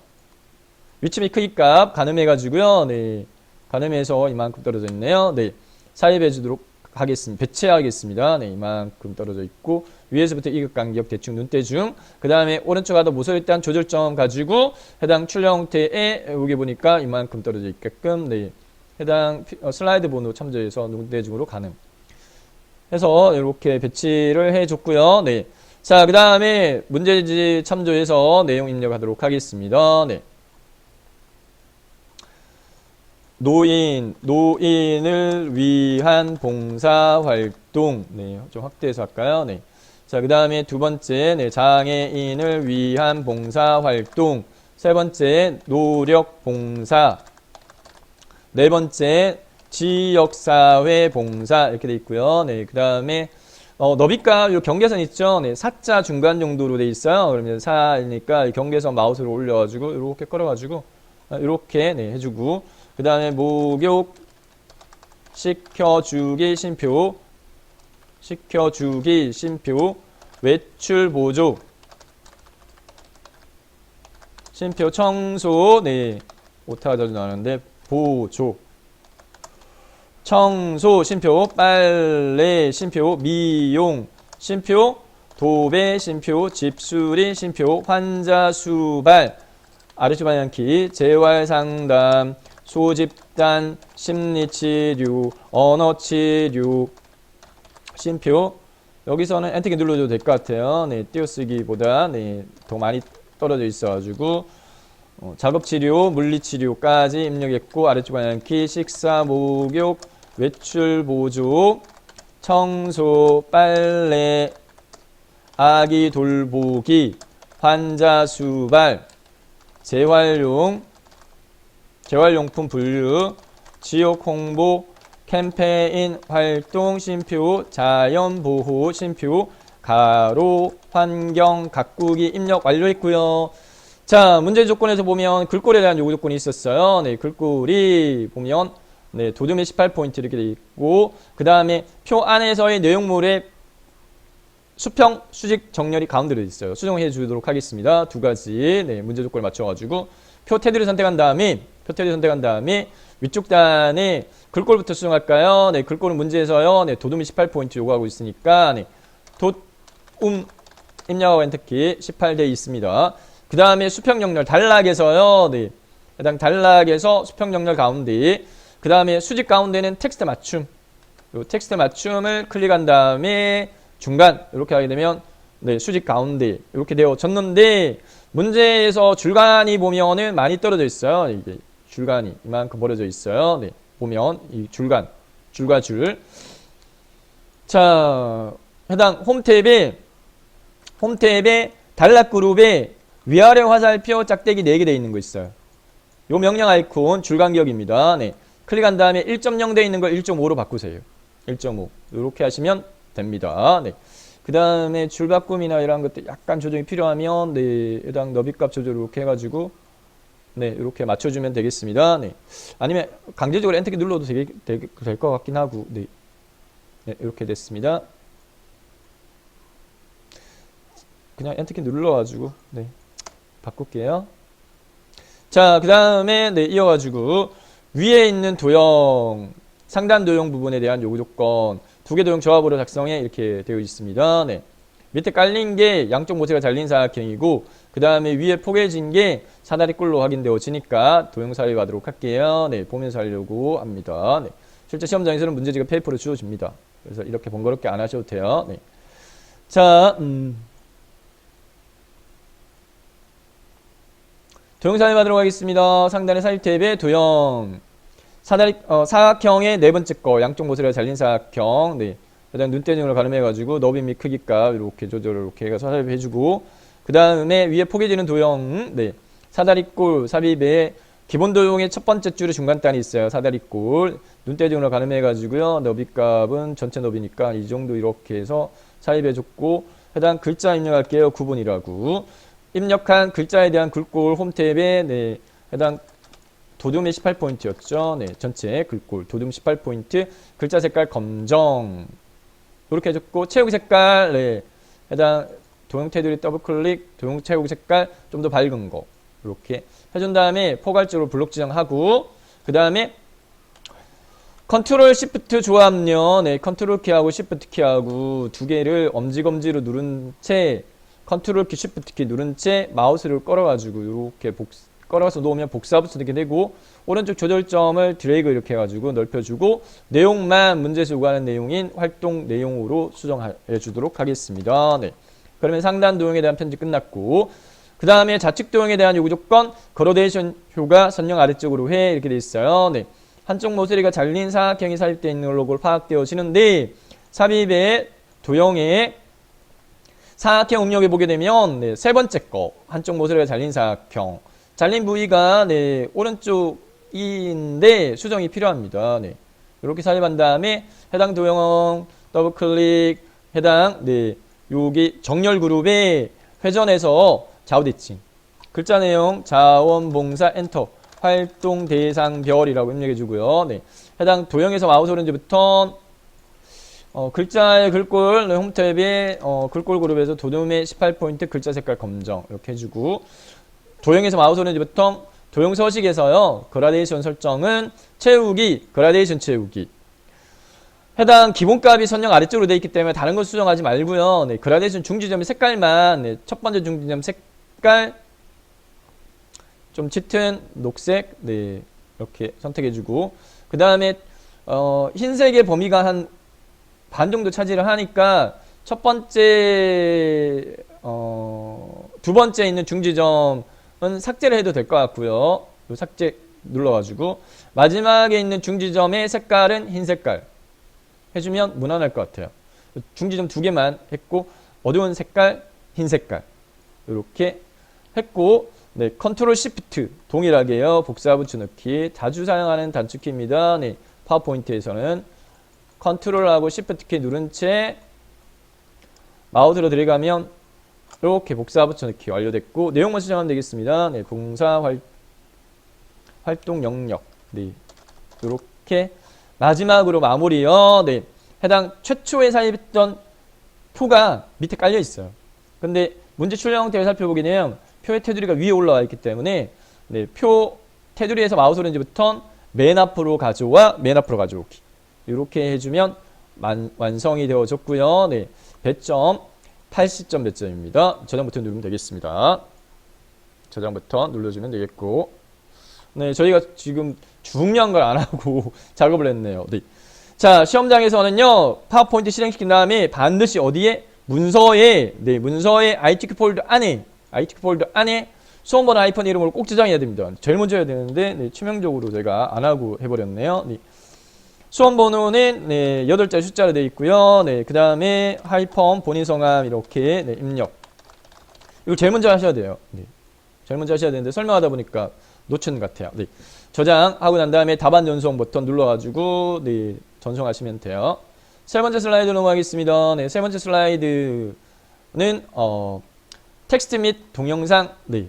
위치 및 크기값 가늠해가지고요. 네. 가늠해서 이만큼 떨어져 있네요. 네. 사입해주도록 하겠습니다. 배치하겠습니다. 네. 이만큼 떨어져 있고 위에서부터 이극 간격 대충 눈대중. 그 다음에 오른쪽 하단 모서리 일단 조절점 가지고 해당 출력 형태에 여기 보니까 이만큼 떨어져 있게끔 네. 해당 슬라이드 번호 참조해서 눈대중으로 가능. 해서 이렇게 배치를 해줬고요. 네. 자, 그 다음에 문제지 참조해서 내용 입력하도록 하겠습니다. 네. 노인을 위한 봉사활동. 네, 좀 확대해서 할까요? 네. 자, 그 다음에 두 번째, 네, 장애인을 위한 봉사활동. 세 번째, 노력봉사. 네 번째, 지역사회 봉사. 이렇게 돼 있고요. 네, 그 다음에, 너비값, 요 경계선 있죠? 네, 4자 중간 정도로 돼 있어요. 그러면 4이니까 경계선 마우스로 올려가지고, 이렇게 끌어가지고, 이렇게, 네, 해주고, 그 다음에 목욕, 시켜주기, 쉼표, 외출 보조, 쉼표 청소, 네, 오타가 자주 나오는데, 보조, 청소, 쉼표 빨래, 쉼표 미용, 쉼표 도배, 쉼표 집수리, 쉼표 환자 수발, 아래쪽 방향키, 재활상담, 소집단, 심리치료, 언어치료, 쉼표. 여기서는 엔터키 눌러줘도 될 것 같아요. 네, 띄어쓰기보다 네, 더 많이 떨어져 있어가지고 작업치료, 물리치료까지 입력했고 아래쪽 방향키, 식사, 목욕, 외출보조, 청소, 빨래, 아기 돌보기, 환자 수발, 재활용품 분류, 지역 홍보, 캠페인 활동, 쉼표, 자연보호, 쉼표, 가로, 환경, 가꾸기 입력 완료했고요. 자, 문제 조건에서 보면 글꼴에 대한 요구 조건이 있었어요. 네, 글꼴이 보면 네, 도둠의 18포인트 이렇게 돼 있고 그 다음에 표 안에서의 내용물의 수평, 수직, 정렬이 가운데로 있어요. 수정해 주도록 하겠습니다. 두 가지 네, 문제 조건을 맞춰가지고 표 테두리를 선택한 다음에 위쪽 단에 글꼴부터 수정할까요? 네, 글꼴은 문제에서요. 네, 도둠이 18포인트 요구하고 있으니까 네, 입력하고 엔터키 18돼 있습니다. 그 다음에 수평 정렬 단락에서요. 네, 해당 단락에서 수평 정렬 가운데 그 다음에 수직 가운데는 텍스트 맞춤. 요 텍스트 맞춤을 클릭한 다음에 중간 이렇게 하게 되면 네, 수직 가운데 이렇게 되어졌는데 문제에서 줄간이 보면은 많이 떨어져 있어요. 이게 줄간이 이만큼 벌어져 있어요. 네, 보면 이 줄과 줄. 자, 해당 홈탭에 단락 그룹에 위아래 화살표 짝대기 4개 되어 있는 거 있어요. 요 명령 아이콘 줄간격입니다. 네. 클릭한 다음에 1.0 되어 있는 걸 1.5로 바꾸세요. 1.5 이렇게 하시면 됩니다. 네. 그 다음에 줄 바꿈이나 이런 것들 약간 조정이 필요하면 네, 해당 너비값 조절 이렇게 해가지고 네, 이렇게 맞춰주면 되겠습니다. 네. 아니면 강제적으로 엔터키 눌러도 될 것 같긴 하고 네. 네, 이렇게 됐습니다. 그냥 엔터키 눌러가지고 네, 바꿀게요. 자, 그 다음에 네, 이어가지고 위에 있는 도형, 상단 도형 부분에 대한 요구 조건 두 개 도형 조합으로 작성해 이렇게 되어 있습니다. 네. 밑에 깔린 게 양쪽 모세가 잘린 사각형이고 그 다음에 위에 포개진 게 사다리꼴로 확인되어지니까 도형 사입하도록 할게요. 네, 보면서 하려고 합니다. 네. 실제 시험장에서는 문제지가 페이퍼로 주어집니다. 그래서 이렇게 번거롭게 안 하셔도 돼요. 네. 자, 도형 사입하도록 하겠습니다. 상단의 사입 탭에 도형 사각형의 네 번째 거 양쪽 모서리가 잘린 사각형 네, 해당 눈대중으로 가늠해가지고 너비 및 크기값 이렇게 조절을 이렇게 해서 삽입해주고, 그 다음에 위에 포개지는 도형, 네, 사다리꼴 삽입에 기본 도형의 첫 번째 줄에 중간 단이 있어요. 사다리꼴 눈대중으로 가늠해가지고요. 너비값은 전체 너비니까 이 정도 이렇게 해서 삽입해줬고, 해당 글자 입력할게요. 구분이라고. 입력한 글자에 대한 글꼴 홈탭에 네, 해당 도둠의 18포인트였죠. 네, 전체 글꼴 도둠 18포인트, 글자 색깔 검정 이렇게 해줬고, 채우기 색깔 네, 해당 도형 테두리 더블 클릭, 도형 채우기 색깔 좀 더 밝은 거 이렇게 해준 다음에 포괄적으로 블록 지정하고, 그 다음에 컨트롤 시프트 조합요. 네, 컨트롤 키하고 시프트 키하고 두 개를 엄지검지로 누른 채, 컨트롤 키 시프트 키 누른 채 마우스를 끌어가지고 이렇게 끌어서 놓으면 복사 붙여 이렇게 되고, 오른쪽 조절점을 드래그 이렇게 해가지고 넓혀주고, 내용만 문제에서 요구하는 내용인 활동 내용으로 수정해 주도록 하겠습니다. 네. 그러면 상단 도형에 대한 편집 끝났고, 그 다음에 좌측 도형에 대한 요구 조건, 그라데이션 효과 선형 아래쪽으로 회 이렇게 돼 있어요. 네. 한쪽 모서리가 잘린 사각형이 삽입되어 있는 걸로 파악되어지는데, 삽입의 도형에 사각형 입력해 보게 되면 네, 세 번째 거 한쪽 모서리가 잘린 사각형, 잘린 부위가 네, 오른쪽인데 수정이 필요합니다. 네. 이렇게 삽입한 다음에 해당 도형 더블 클릭, 해당 네, 여기 정렬 그룹에 회전해서 좌우 대칭, 글자 내용 자원봉사 엔터, 활동 대상별이라고 입력해 주고요. 네. 해당 도형에서 마우스 오른쪽부터 글자의 글꼴 네, 홈탭에 글꼴 그룹에서 도둠의 18포인트 글자 색깔 검정 이렇게 해주고, 도형에서 마우스 오른쪽부터 도형 서식에서요. 그라데이션 설정은 채우기, 그라데이션 채우기. 해당 기본값이 선형 아래쪽으로 되어 있기 때문에 다른 걸 수정하지 말고요. 네, 그라데이션 중지점의 색깔만 네, 첫 번째 중지점 색깔 좀 짙은 녹색 네, 이렇게 선택해주고, 그 다음에 흰색의 범위가 한 반 정도 차지를 하니까 첫 번째 두 번째 있는 중지점은 삭제를 해도 될 것 같고요. 삭제 눌러가지고 마지막에 있는 중지점의 색깔은 흰 색깔 해주면 무난할 것 같아요. 중지점 두 개만 했고 어두운 색깔, 흰 색깔 이렇게 했고, 네, 컨트롤 시프트 동일하게요. 복사 붙여넣기 자주 사용하는 단축키입니다. 네, 파워포인트에서는 컨트롤하고 시프트 키 누른 채 마우스로 들어가면 이렇게 복사 붙여넣기 완료됐고, 내용만 수정하면 되겠습니다. 네, 봉사 활동 영역 네, 이렇게 마지막으로 마무리요. 네, 해당 최초에 삽입했던 표가 밑에 깔려 있어요. 근데 문제 출력 형태를 살펴보게 되면 표의 테두리가 위에 올라와 있기 때문에 네, 표 테두리에서 마우스 오른쪽부터 맨 앞으로 가져와 맨 앞으로 가져오기 이렇게 해주면 완성이 되어졌고요. 네, 배점 80점 배점입니다. 저장 버튼 누르면 되겠습니다. 저장 버튼 눌러주면 되겠고, 네, 저희가 지금 중요한 걸 안 하고 작업을 했네요. 네. 자, 시험장에서는요, 파워포인트 실행시킨 다음에 반드시 어디에? 문서에, 네, 문서의 ITQ 폴더 안에 수험번호 하이픈 이름으로 꼭 저장해야 됩니다. 제일 먼저 해야 되는데, 네, 치명적으로 제가 안 하고 해버렸네요. 네. 수험번호는 네, 8자리 숫자로 되어 있고요. 네, 그 다음에 하이펌, 본인 성함 이렇게 네, 입력. 이거 제일 먼저 하셔야 돼요. 네, 제일 먼저 하셔야 되는데 설명하다 보니까 놓친 것 같아요. 네, 저장하고 난 다음에 답안 전송 버튼 눌러가지고 네, 전송하시면 돼요. 세 번째 슬라이드 넘어가겠습니다. 네, 세 번째 슬라이드는 텍스트 및 동영상 네,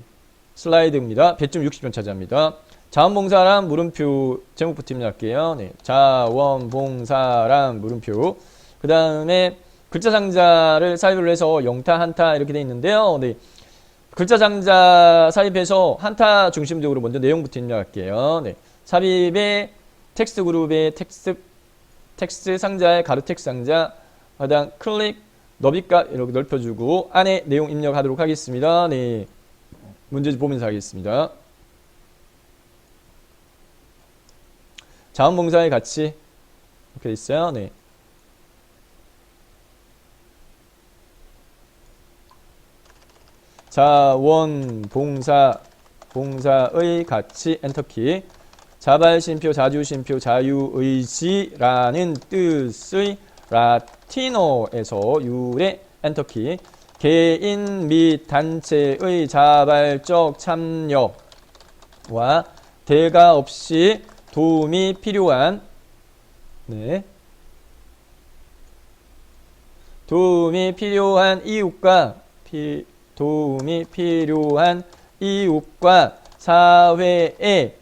슬라이드입니다. 배점 60점 차지합니다. 자원봉사란 물음표 제목부터 입력할게요. 네, 자원봉사란 물음표. 그 다음에 글자 상자를 삽입을 해서 영타, 한타 이렇게 되어 있는데요. 네, 글자 상자 삽입해서 한타 중심적으로 먼저 내용부터 입력할게요. 네, 삽입의 텍스트 그룹의 텍스트 상자의 가로 텍스트 상자 하단 클릭 너비값 이렇게 넓혀주고 안에 내용 입력하도록 하겠습니다. 네, 문제 보면서 하겠습니다. 자원봉사의 가치 이렇게 있어요. 네. 봉사의 가치 엔터키. 자발심표, 자주심표, 자유의지라는 뜻의 라티노에서 유래 엔터키 개인 및 단체의 자발적 참여와 대가 없이 도움이 필요한 이웃과 사회에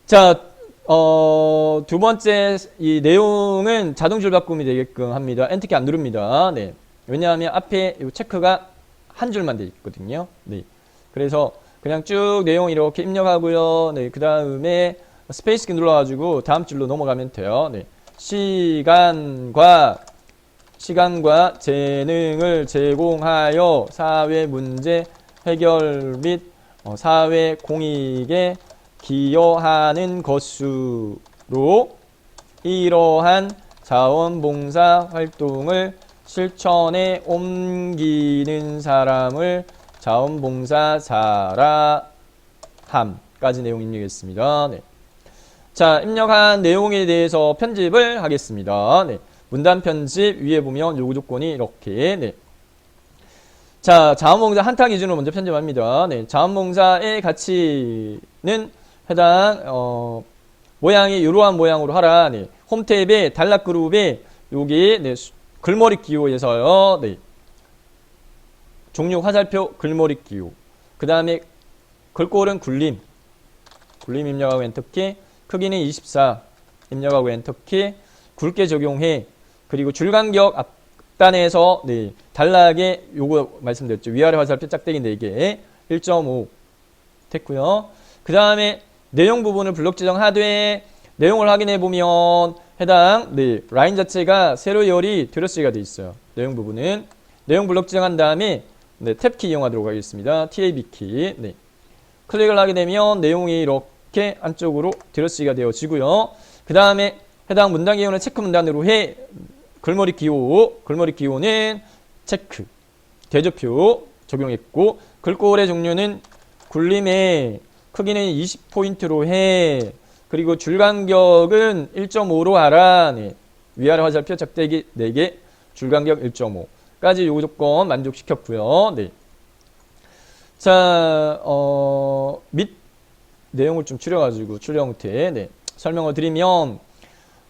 자, 두 번째 이 내용은 자동 줄 바꿈이 되게끔 합니다. 엔터키 안 누릅니다. 네. 왜냐하면 앞에 이 체크가 한 줄만 돼 있거든요. 네. 그래서 그냥 쭉 내용 이렇게 입력하고요. 네. 그 다음에 스페이스키 눌러가지고 다음 줄로 넘어가면 돼요. 네. 시간과 재능을 제공하여 사회 문제 해결 및 사회 공익에 기여하는 것으로 이러한 자원봉사 활동을 실천에 옮기는 사람을 자원봉사자라함까지 내용 입력했습니다. 네. 자, 입력한 내용에 대해서 편집을 하겠습니다. 네. 문단 편집 위에 보면 요구 조건이 이렇게 네. 자, 자원봉사 한타 기준으로 먼저 편집합니다. 네. 자원봉사의 가치는 해당 모양이 이러한 모양으로 하라. 네. 홈 탭에 단락 그룹에 여기 네. 글머리 기호에서요. 네. 종류 화살표 글머리 기호. 그 다음에 글꼴은 굴림 입력하고 엔터키. 크기는 24 입력하고 엔터키. 굵게 적용해. 그리고 줄간격 앞단에서 네, 단락에 요거 말씀드렸죠. 위아래 화살표 짝대기 4개 1.5 됐고요. 그 다음에 내용 부분을 블록 지정하되 내용을 확인해 보면 해당 네, 라인 자체가 세로 열이 드러시가 되어 있어요. 내용 부분은 내용 블록 지정한 다음에 네, 탭키 이용하도록 하겠습니다. TAB키 네. 클릭을 하게 되면 내용이 이렇게 안쪽으로 드러시가 되어지고요. 그 다음에 해당 문단 기호는 체크 문단으로 해. 글머리 기호는 체크 대조표 적용했고 글꼴의 종류는 굴림의 크기는 20포인트로 해. 그리고 줄간격은 1.5로 하라. 네. 위아래 화살표 짝대기 4개 줄간격 1.5까지 요구 조건 만족시켰고요. 네. 자, 밑 내용을 좀 줄여가지고 출력 형태 네. 설명을 드리면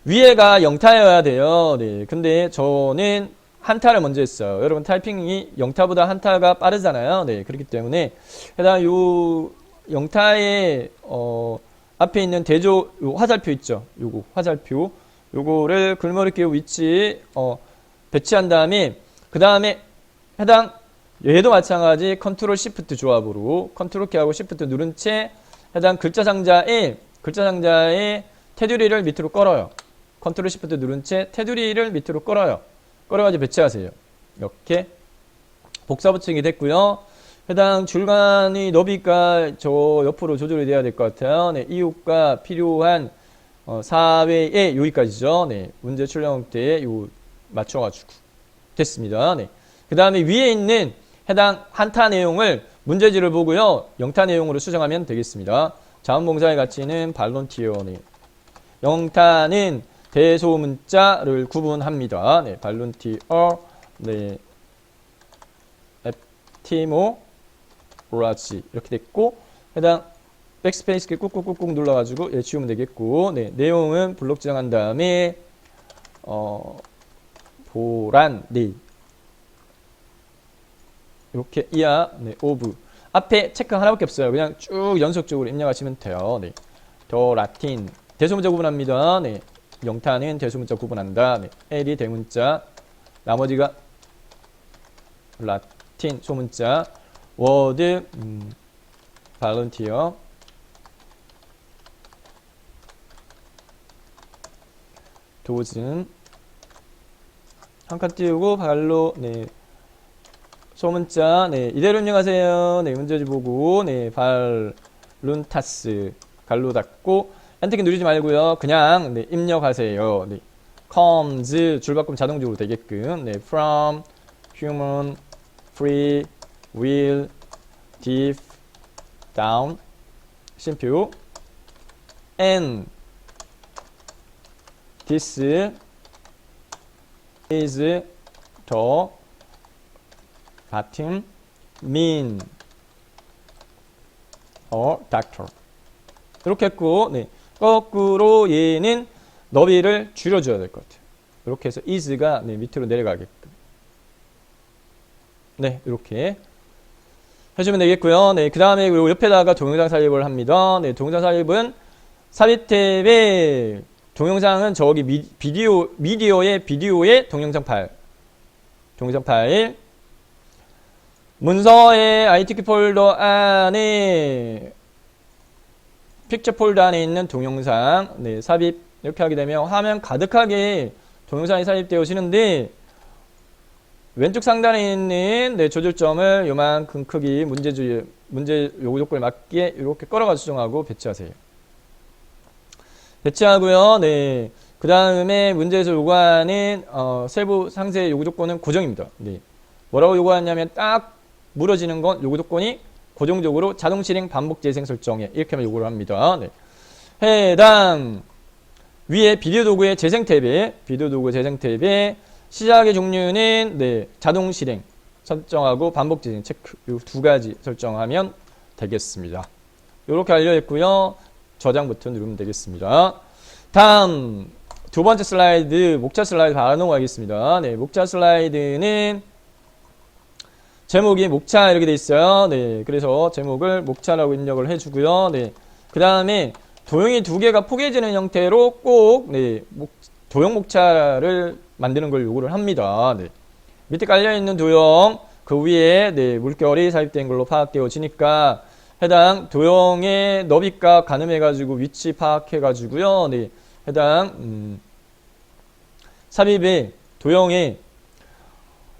위에가 영타여야 돼요. 네. 근데 저는 한타를 먼저 했어요. 여러분 타이핑이 영타보다 한타가 빠르잖아요. 네. 그렇기 때문에 해당 요 영타의 앞에 있는 대조 요 화살표 있죠. 요거 화살표 요거를 글머리 기호 위치 배치한 다음에 그 다음에 해당 얘도 마찬가지 컨트롤 시프트 조합으로 컨트롤 키하고 시프트 누른 채 해당 글자 상자에 테두리를 밑으로 끌어요. 컨트롤 시프트 누른 채 테두리를 밑으로 끌어요. 끌어가지고 배치하세요. 이렇게 복사 붙이기 됐고요. 해당 줄간의 너비가 저 옆으로 조절이 돼야 될 것 같아요. 네, 이웃과 필요한 사회에 여기까지죠. 네, 문제 출력 형태에 요 맞춰가지고 됐습니다. 네, 그 다음에 위에 있는 해당 한타 내용을 문제지를 보고요. 영타 내용으로 수정하면 되겠습니다. 자원봉사의 가치는 발론티어. 네. 영타는 대소문자를 구분합니다. 네, 발론티어, 네, 에티모, 오라지 이렇게 됐고 해당 백스페이스 키 꾹꾹꾹꾹 눌러가지고 예, 지우면 되겠고 네, 내용은 블록 지정한 다음에 보란 네 이렇게 이하 네, 오브 앞에 체크 하나밖에 없어요. 그냥 쭉 연속적으로 입력하시면 돼요. 네, 더 라틴 대소문자 구분합니다. 네, 영타는 대소문자 구분한다. 네, L이 대문자 나머지가 라틴 소문자 워드 발런티어 도즘 한 칸 띄우고 발로 네 소문자 네 이대로 입력하세요. 네 문제지 보고 네 발룬타스 갈로 닫고 엔터키 누르지 말고요. 그냥 네 입력하세요. 네 comes 줄바꿈 자동적으로 되게끔 네 from human free will deep down 심표 and This is the bottom mean or doctor. 이렇게 했고, 네. 거꾸로 얘는 너비를 줄여줘야 될 것 같아요. 이렇게 해서 is가 네, 밑으로 내려가게끔. 네, 이렇게 해주면 되겠고요. 네, 그 다음에 그리고 옆에다가 동영상 삽입을 합니다. 네, 동영상 삽입은 삽입 탭에 동영상은 저기 미디어의 동영상 파일. 문서의 ITK 폴더 안에 픽처 폴더 안에 있는 동영상 네, 삽입 이렇게 하게 되면 화면 가득하게 동영상이 삽입되어지는데 왼쪽 상단에 있는 네, 조절점을 요만큼 크기 문제 요구 조건에 맞게 이렇게 끌어가 수정하고 배치하세요. 배치하고요. 네. 그 다음에 문제에서 요구하는 세부 상세 요구 조건은 고정입니다. 네. 뭐라고 요구하냐면 딱 물어지는 건 요구 조건이 고정적으로 자동 실행 반복 재생 설정에 이렇게만 요구를 합니다. 네. 해당 위에 비디오 도구의 재생 탭에 시작의 종류는 네, 자동 실행 설정하고 반복 재생 체크 이 두 가지 설정하면 되겠습니다. 이렇게 알려있고요. 저장 버튼 누르면 되겠습니다. 다음 두 번째 슬라이드 목차 슬라이드 바로 넘어가겠습니다. 네, 목차 슬라이드는 제목이 목차 이렇게 돼 있어요. 네, 그래서 제목을 목차라고 입력을 해주고요. 네, 그 다음에 도형이 두 개가 포개지는 형태로 꼭 네, 도형 목차를 만드는 걸 요구를 합니다. 네. 밑에 깔려있는 도형 그 위에 네, 물결이 삽입된 걸로 파악되어지니까 해당 도형의 너비값 가늠해가지고 위치 파악해가지고요. 네, 해당 삽입의 도형의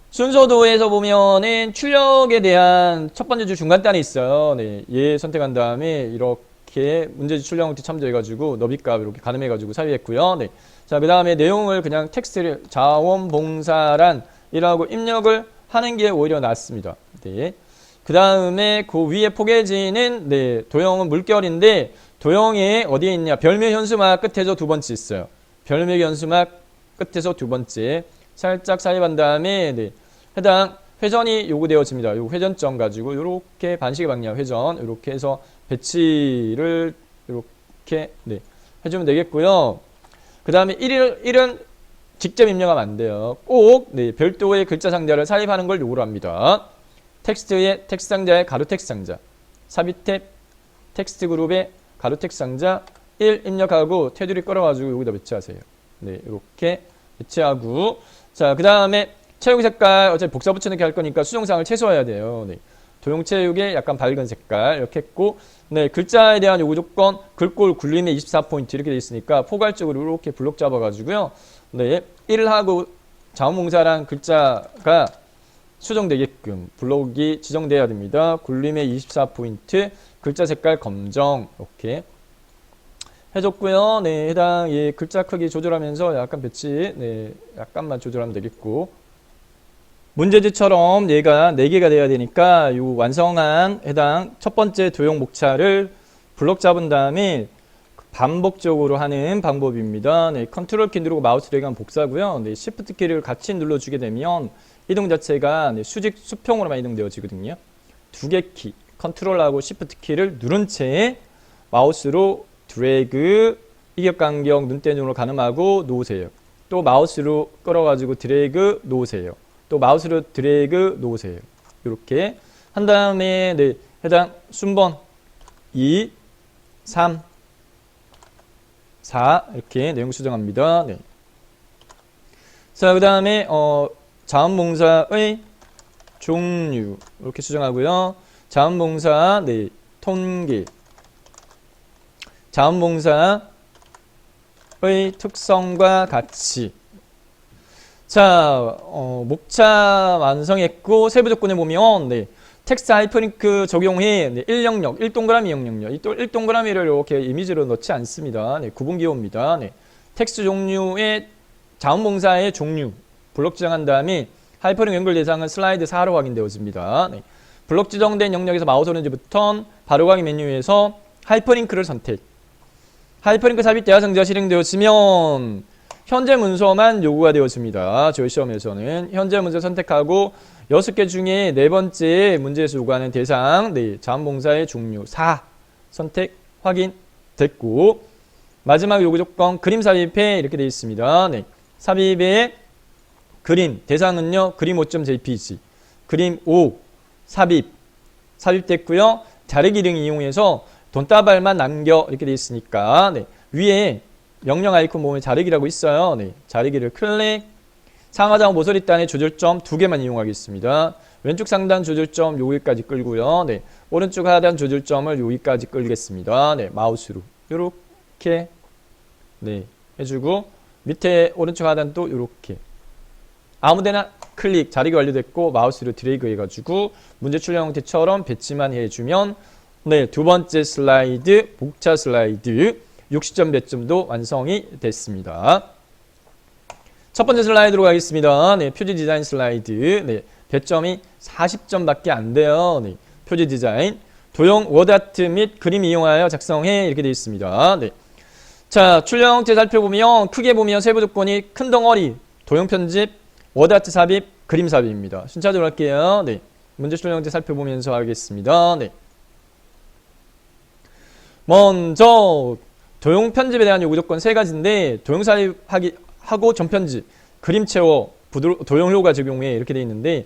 순서도에서 보면은 출력에 대한 첫 번째 줄 중간단이 있어요. 네, 얘 선택한 다음에 이렇게 문제지 출력 형태 참조해가지고 너비값 이렇게 가늠해가지고 삽입했고요. 네. 자, 그 다음에 내용을 그냥 텍스트를 자원봉사란이라고 입력을 하는 게 오히려 낫습니다. 네. 그 다음에 그 위에 포개지는 네, 도형은 물결인데 도형이 어디에 있냐? 별묘 현수막 끝에서 두 번째 있어요. 별묘 현수막 끝에서 두 번째 살짝 삽입한 다음에 네, 해당 회전이 요구되어집니다. 요 회전점 가지고 이렇게 반시계 방향 회전 이렇게 해서 배치를 이렇게 네, 해주면 되겠고요. 그 다음에 1은 직접 입력하면 안 돼요. 꼭 네, 별도의 글자 상자를 삽입하는 걸 요구를 합니다. 텍스트의 텍스트 상자에 가로 텍스트 상자, 삽입 탭 텍스트 그룹에 가로 텍스트 상자 1 입력하고 테두리 끌어가지고 여기다 배치하세요. 네, 이렇게 배치하고 자, 그 다음에 체육 색깔 어차피 복사 붙여넣기 할 거니까 수정사항을 최소화해야 돼요. 네. 도용체육에 약간 밝은 색깔 이렇게 했고 네, 글자에 대한 요구 조건 글꼴 굴림에 24포인트 이렇게 돼 있으니까 포괄적으로 이렇게 블록 잡아가지고요. 네, 1을 하고 자원봉사란 글자가 수정되게끔 블록이 지정돼야 됩니다. 굴림에 24포인트 글자 색깔 검정 이렇게 해줬고요. 네, 해당 예, 글자 크기 조절하면서 약간 배치 네, 약간만 조절하면 되겠고 문제지처럼 얘가 4개가 돼야 되니까 이 완성한 해당 첫 번째 도형 목차를 블록 잡은 다음에 반복적으로 하는 방법입니다. 네, 컨트롤 키 누르고 마우스 드래그하면 복사고요. 네, 시프트 키를 같이 눌러주게 되면 이동 자체가 네, 수직 수평으로만 이동되어지거든요. 두 개 키, 컨트롤하고 시프트 키를 누른 채 마우스로 드래그, 이격 간격 눈대중으로 가늠하고 놓으세요. 또 마우스로 끌어가지고 드래그 놓으세요. 또 마우스로 드래그 놓으세요. 이렇게 한 다음에 네, 해당 순번 2, 3, 4 이렇게 내용 수정합니다. 네. 자, 그 다음에 자원봉사의 종류 이렇게 수정하고요. 자원봉사 네, 통계 자원봉사의 특성과 가치 자, 목차 완성했고 세부 조건에 보면 네, 텍스트 하이퍼링크 적용해 네, 1영역, 1동그라미 0영역 이 1동그라미를 이렇게 이미지로 넣지 않습니다. 네, 구분기호입니다. 네, 텍스트 종류의 자원봉사의 종류 블록 지정한 다음에 하이퍼링크 연결 대상은 슬라이드 4로 확인되어집니다. 네, 블록 지정된 영역에서 마우스 오른쪽부터 바로 가기 메뉴에서 하이퍼링크를 선택 하이퍼링크 삽입 대화 상자가 실행되었으면 현재 문서만 요구가 되어집니다. 저희 시험에서는 현재 문서 선택하고 6개 중에 네 번째 문제에서 요구하는 대상, 네, 자원봉사의 종류 4 선택 확인됐고, 마지막 요구 조건 그림 삽입해 이렇게 되어 있습니다. 네, 삽입의 그림 대상은요 그림 5.jpg, 그림 5 삽입됐고요. 자르기 등 이용해서 돈다발만 남겨 이렇게 되어 있으니까, 네, 위에 명령 아이콘 보면 자르기라고 있어요. 네, 자르기를 클릭. 상하좌우 모서리단의 조절점 2개만 이용하겠습니다. 왼쪽 상단 조절점 여기까지 끌고요. 네, 오른쪽 하단 조절점을 여기까지 끌겠습니다. 네, 마우스로 이렇게 네 해주고, 밑에 오른쪽 하단도 이렇게 아무데나 클릭. 자르기 완료됐고 마우스로 드래그 해가지고 문제 출력 형태처럼 배치만 해주면, 네, 두 번째 슬라이드 복차 슬라이드 60점 배점도 완성이 됐습니다. 첫 번째 슬라이드로 가겠습니다. 네, 표지 디자인 슬라이드. 네, 배점이 40점밖에 안 돼요. 네, 표지 디자인. 도형 워드아트 및 그림 이용하여 작성해 이렇게 되어 있습니다. 네. 자, 출력 형태 살펴보면 크게 보면 세부 조건이 큰 덩어리, 도형 편집, 워드아트 삽입, 그림 삽입입니다. 순차적으로 할게요. 네. 문제 출력 형태 살펴보면서 하겠습니다. 네. 먼저 도형 편집에 대한 요구 조건 3가지인데, 도형 삽입하고 전편집, 그림 채워, 도형 효과 적용해 이렇게 되어 있는데,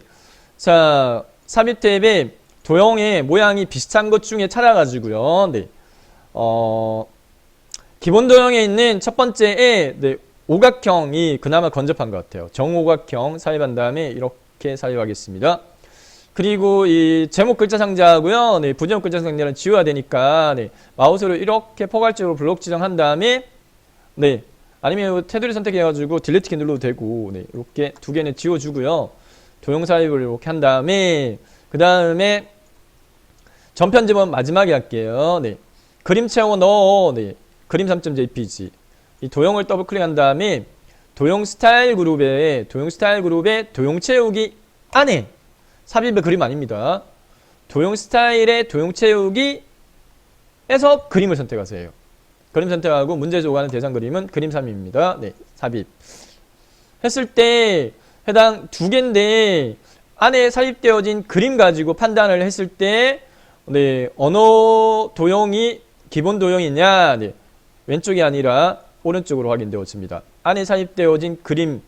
자, 삽입 탭에 도형의 모양이 비슷한 것 중에 찾아가지고요. 네. 기본 도형에 있는 첫 번째에, 네, 오각형이 그나마 건접한 것 같아요. 정오각형 삽입한 다음에 이렇게 삽입하겠습니다. 그리고 이 제목 글자 상자하고요, 네, 부제목 글자 상자는 지워야 되니까, 네, 마우스로 이렇게 포괄적으로 블록 지정한 다음에, 네, 아니면 테두리 선택해가지고 딜리트 키 눌러도 되고, 네, 이렇게 2개는 지워주고요. 도형 삽입을 이렇게 한 다음에, 그 다음에 전편집은 마지막에 할게요. 네, 그림 채워 넣어. 네, 그림 3.jpg. 이 도형을 더블 클릭한 다음에 도형 스타일 그룹에 도형 채우기 안에 삽입의 그림 아닙니다. 도형 스타일의 도형 채우기에서 그림을 선택하세요. 그림 선택하고 문제 요구하는 대상 그림은 그림 삽입입니다. 네, 삽입. 했을 때 해당 2개인데 안에 삽입되어진 그림 가지고 판단을 했을 때, 네, 어느 도형이 기본 도형이냐, 네, 왼쪽이 아니라 오른쪽으로 확인되어집니다. 안에 삽입되어진 그림을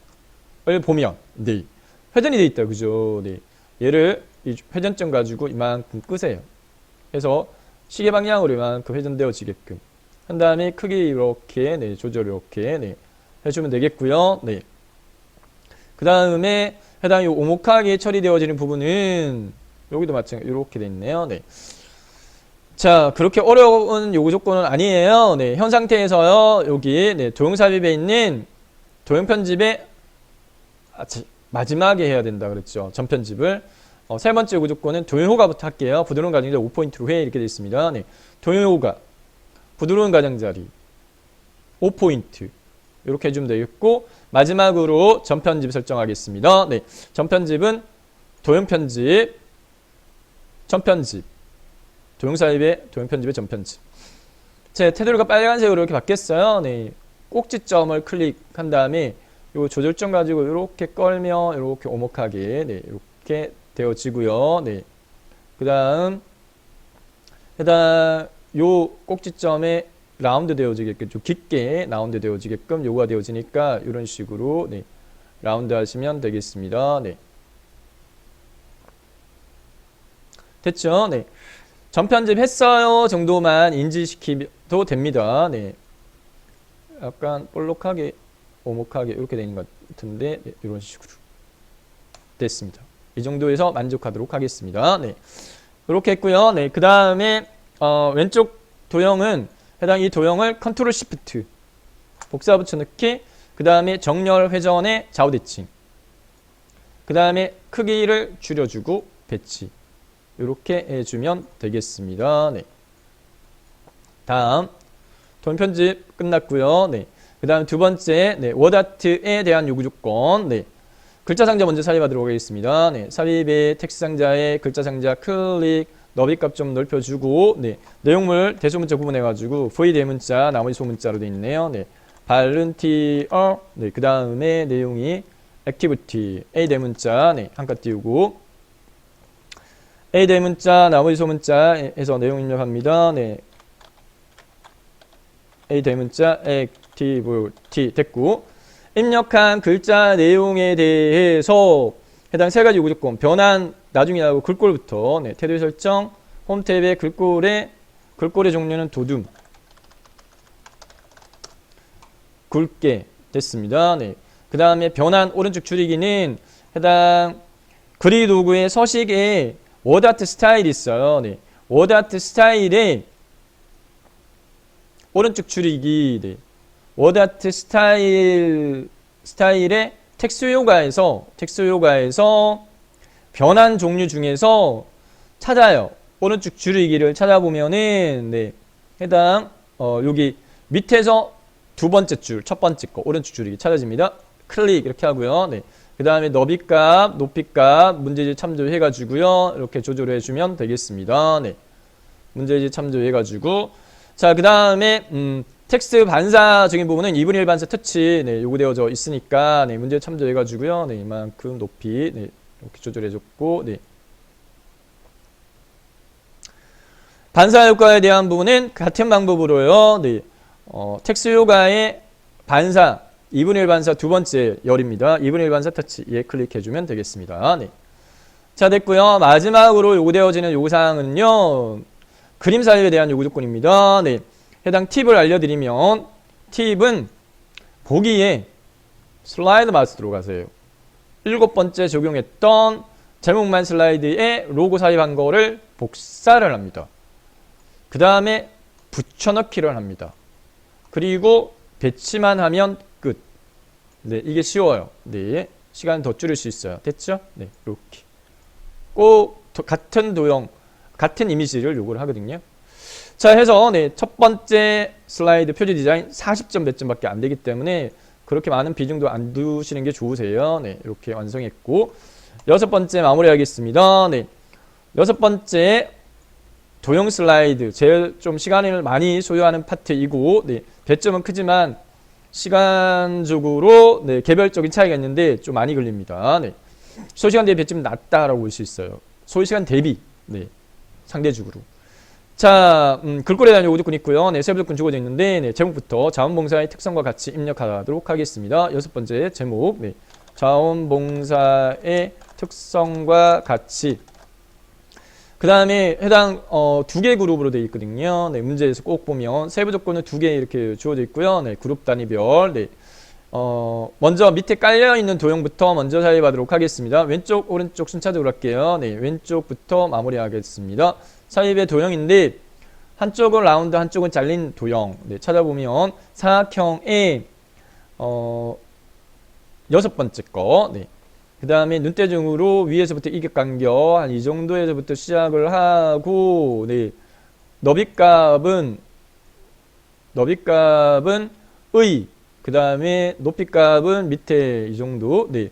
보면, 네, 회전이 되어 있다, 그죠? 네, 얘를 이 회전점 가지고 이만큼 끄세요. 해서 시계 방향으로 이만큼 회전되어지게끔 한 다음에 크기 이렇게, 네, 조절 이렇게, 네, 해주면 되겠고요. 네. 그 다음에 해당 오목하게 처리되어지는 부분은 여기도 마찬가지로 이렇게 돼 있네요. 네. 자, 그렇게 어려운 요구 조건은 아니에요. 네, 현 상태에서요, 여기, 네, 도형 삽입에 있는 도형 편집에 마지막에 해야 된다 그랬죠. 전 편집을. 세 번째 요구 조건은 도형 효과부터 할게요. 부드러운 가장자리 5포인트로 해 이렇게 되어 있습니다. 네, 도형 효과, 부드러운 가장자리 5포인트 이렇게 해주면 되겠고, 마지막으로 전 편집 설정하겠습니다. 네, 전 편집은 도형 편집, 전 편집, 도형 삽입의 도형 편집의 전 편집. 제 테두리가 빨간색으로 이렇게 바뀌었어요. 네, 꼭지점을 클릭한 다음에 요 조절점 가지고 이렇게 끌면 이렇게 오목하게, 네, 이렇게 되어지고요. 네, 그다음 해당 요 꼭지점에 라운드 되어지게끔, 좀 깊게 라운드 되어지게끔 요구가 되어지니까 이런 식으로, 네, 라운드 하시면 되겠습니다. 네, 됐죠? 네, 전편집 했어요 정도만 인지시키도 됩니다. 네, 약간 볼록하게 오목하게 이렇게 되는 것 같은데, 네, 이런 식으로 됐습니다. 이 정도에서 만족하도록 하겠습니다. 네, 이렇게 했고요. 네, 그 다음에 왼쪽 도형은 해당 이 도형을 컨트롤 시프트 복사 붙여넣기, 그 다음에 정렬 회전의 좌우 대칭, 그 다음에 크기를 줄여주고 배치 이렇게 해주면 되겠습니다. 네, 다음 도형 편집 끝났고요. 네, 그 다음 두 번째, 네, 워드아트에 대한 요구 조건. 네, 글자 상자 먼저 삽입하도록 하겠습니다. 네, 삽입의 텍스트 상자에 글자 상자 클릭, 너비값 좀 넓혀주고, 네, 내용물 대소문자 구분해가지고 V 대문자, 나머지 소문자로 되어 있네요. 네, 발렌티어. 네, 그 다음에 내용이 액티비티. A 대문자. 네, 한 칸 띄우고. A 대문자, 나머지 소문자에서 내용 입력합니다. 네. A 대문자, 액티비티. 됐고. 입력한 글자 내용에 대해서 해당 세 가지 요구 조건. 변환, 나중에 하고 글꼴부터. 네, 테두리 설정. 홈 탭의 글꼴의 종류는 도둠. 굵게 됐습니다. 네. 그 다음에 변환 오른쪽 줄이기는 해당 그리 도구의 서식에 워드아트 스타일이 있어요. 네. 워드아트 스타일에 오른쪽 줄이기. 네. 워드아트 스타일의 텍스트 요가에서 변환 종류 중에서 찾아요. 오른쪽 줄이기를 찾아보면은 네. 해당 여기 밑에서 두 번째 줄, 첫 번째 거 오른쪽 줄이기 찾아집니다. 클릭 이렇게 하고요. 네. 그 다음에 너비값, 높이값 문제집 참조해가지고요. 이렇게 조절해 주면 되겠습니다. 네. 문제집 참조해가지고 자, 그 다음에 텍스트 반사적인 부분은 2분의 1 반사 터치 네, 요구되어져 있으니까 네, 문제 참조해가지고요. 네, 이만큼 높이 네, 이렇게 조절해줬고 네. 반사 효과에 대한 부분은 같은 방법으로요. 네. 텍스트 효과의 반사 2분의 1 반사 두 번째 열입니다. 2분의 1 반사 터치 예 클릭해주면 되겠습니다. 네. 자 됐고요. 마지막으로 요구되어지는 요구사항은요. 그림 삽입에 대한 요구 조건입니다. 네. 해당 팁을 알려드리면 팁은 보기에 슬라이드 마스터로 가세요. 7번째 적용했던 제목만 슬라이드에 로고 삽입한 거를 복사를 합니다. 그 다음에 붙여넣기를 합니다. 그리고 배치만 하면 끝. 네, 이게 쉬워요. 네, 시간 더 줄일 수 있어요. 됐죠? 네, 이렇게. 꼭 같은 도형, 같은 이미지를 요구를 하거든요. 자, 해서 네, 첫 번째 슬라이드 표지 디자인 40점 몇 점밖에 안 되기 때문에 그렇게 많은 비중도 안 두시는 게 좋으세요. 네, 이렇게 완성했고 여섯 번째 마무리하겠습니다. 네, 여섯 번째 도형 슬라이드 제일 좀 시간을 많이 소요하는 파트이고 네, 배점은 크지만 시간적으로 네, 개별적인 차이가 있는데 좀 많이 걸립니다. 네, 소시간 대비 배점이 낮다라고 볼 수 있어요. 소시간 대비 네, 상대적으로. 자, 글꼴에 대한 요구 조건이 있고요. 네, 세부 조건 주어져 있는데 네, 제목부터 자원봉사의 특성과 같이 입력하도록 하겠습니다. 여섯 번째 제목 네, 자원봉사의 특성과 같이. 그 다음에 해당 두 개 그룹으로 되어 있거든요. 네, 문제에서 꼭 보면 세부 조건은 두 개 이렇게 주어져 있고요. 네, 그룹 단위별. 네, 먼저 밑에 깔려 있는 도형부터 먼저 삽입하도록 하겠습니다. 왼쪽, 오른쪽 순차적으로 할게요. 네, 왼쪽부터 마무리하겠습니다. 삽입의 도형인데 한쪽은 라운드, 한쪽은 잘린 도형. 네, 찾아보면 사각형의 여섯 번째 거. 네. 그 다음에 눈대중으로 위에서부터 이격간격 한 이 정도에서부터 시작을 하고 네. 너비값은 의, 그 다음에 높이값은 밑에 이 정도 네.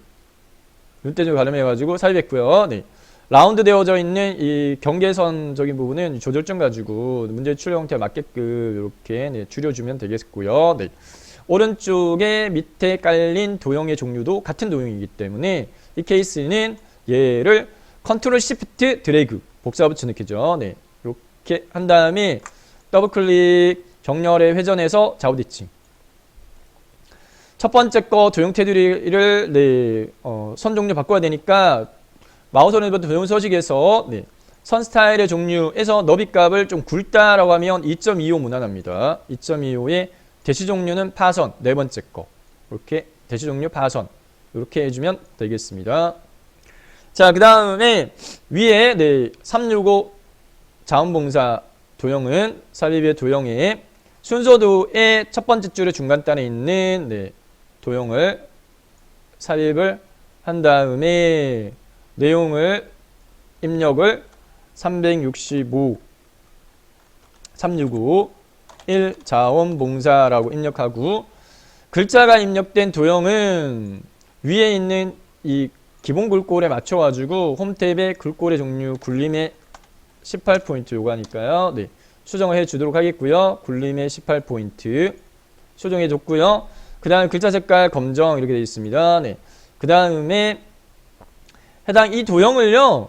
눈대중 가름해가지고 삽입했고요. 네. 라운드 되어져 있는 이 경계선적인 부분은 조절점 가지고 문제 출력 형태에 맞게끔 이렇게 네. 줄여주면 되겠고요. 네. 오른쪽에 밑에 깔린 도형의 종류도 같은 도형이기 때문에 이 케이스는 얘를 컨트롤 시프트 드래그 복사 붙여넣기죠. 네, 이렇게 한 다음에 더블 클릭 정렬에 회전해서 좌우 대칭. 첫 번째 거 도형 테두리를 네, 선 종류 바꿔야 되니까 마우스 오른쪽 도형 서식에서 네, 선 스타일의 종류에서 너비값을 좀 굵다라고 하면 2.25 무난합니다. 2.25의 대시 종류는 파선 네 번째 거 이렇게 대시 종류 파선 이렇게 해주면 되겠습니다. 자, 그 다음에 위에 네, 365 자원봉사 도형은 삽입의 도형에 순서도의 첫 번째 줄의 중간단에 있는 네, 도형을 삽입을 한 다음에 내용을 입력을 365 1 자원봉사라고 입력하고 글자가 입력된 도형은 위에 있는 이 기본 글꼴에 맞춰가지고 홈 탭의 글꼴의 종류 굴림에 18포인트 요구하니까요. 네, 수정을 해 주도록 하겠고요. 굴림에 18포인트 수정해 줬고요. 그 다음에 글자 색깔 검정 이렇게 되어 있습니다. 네. 그 다음에 해당 이 도형을요,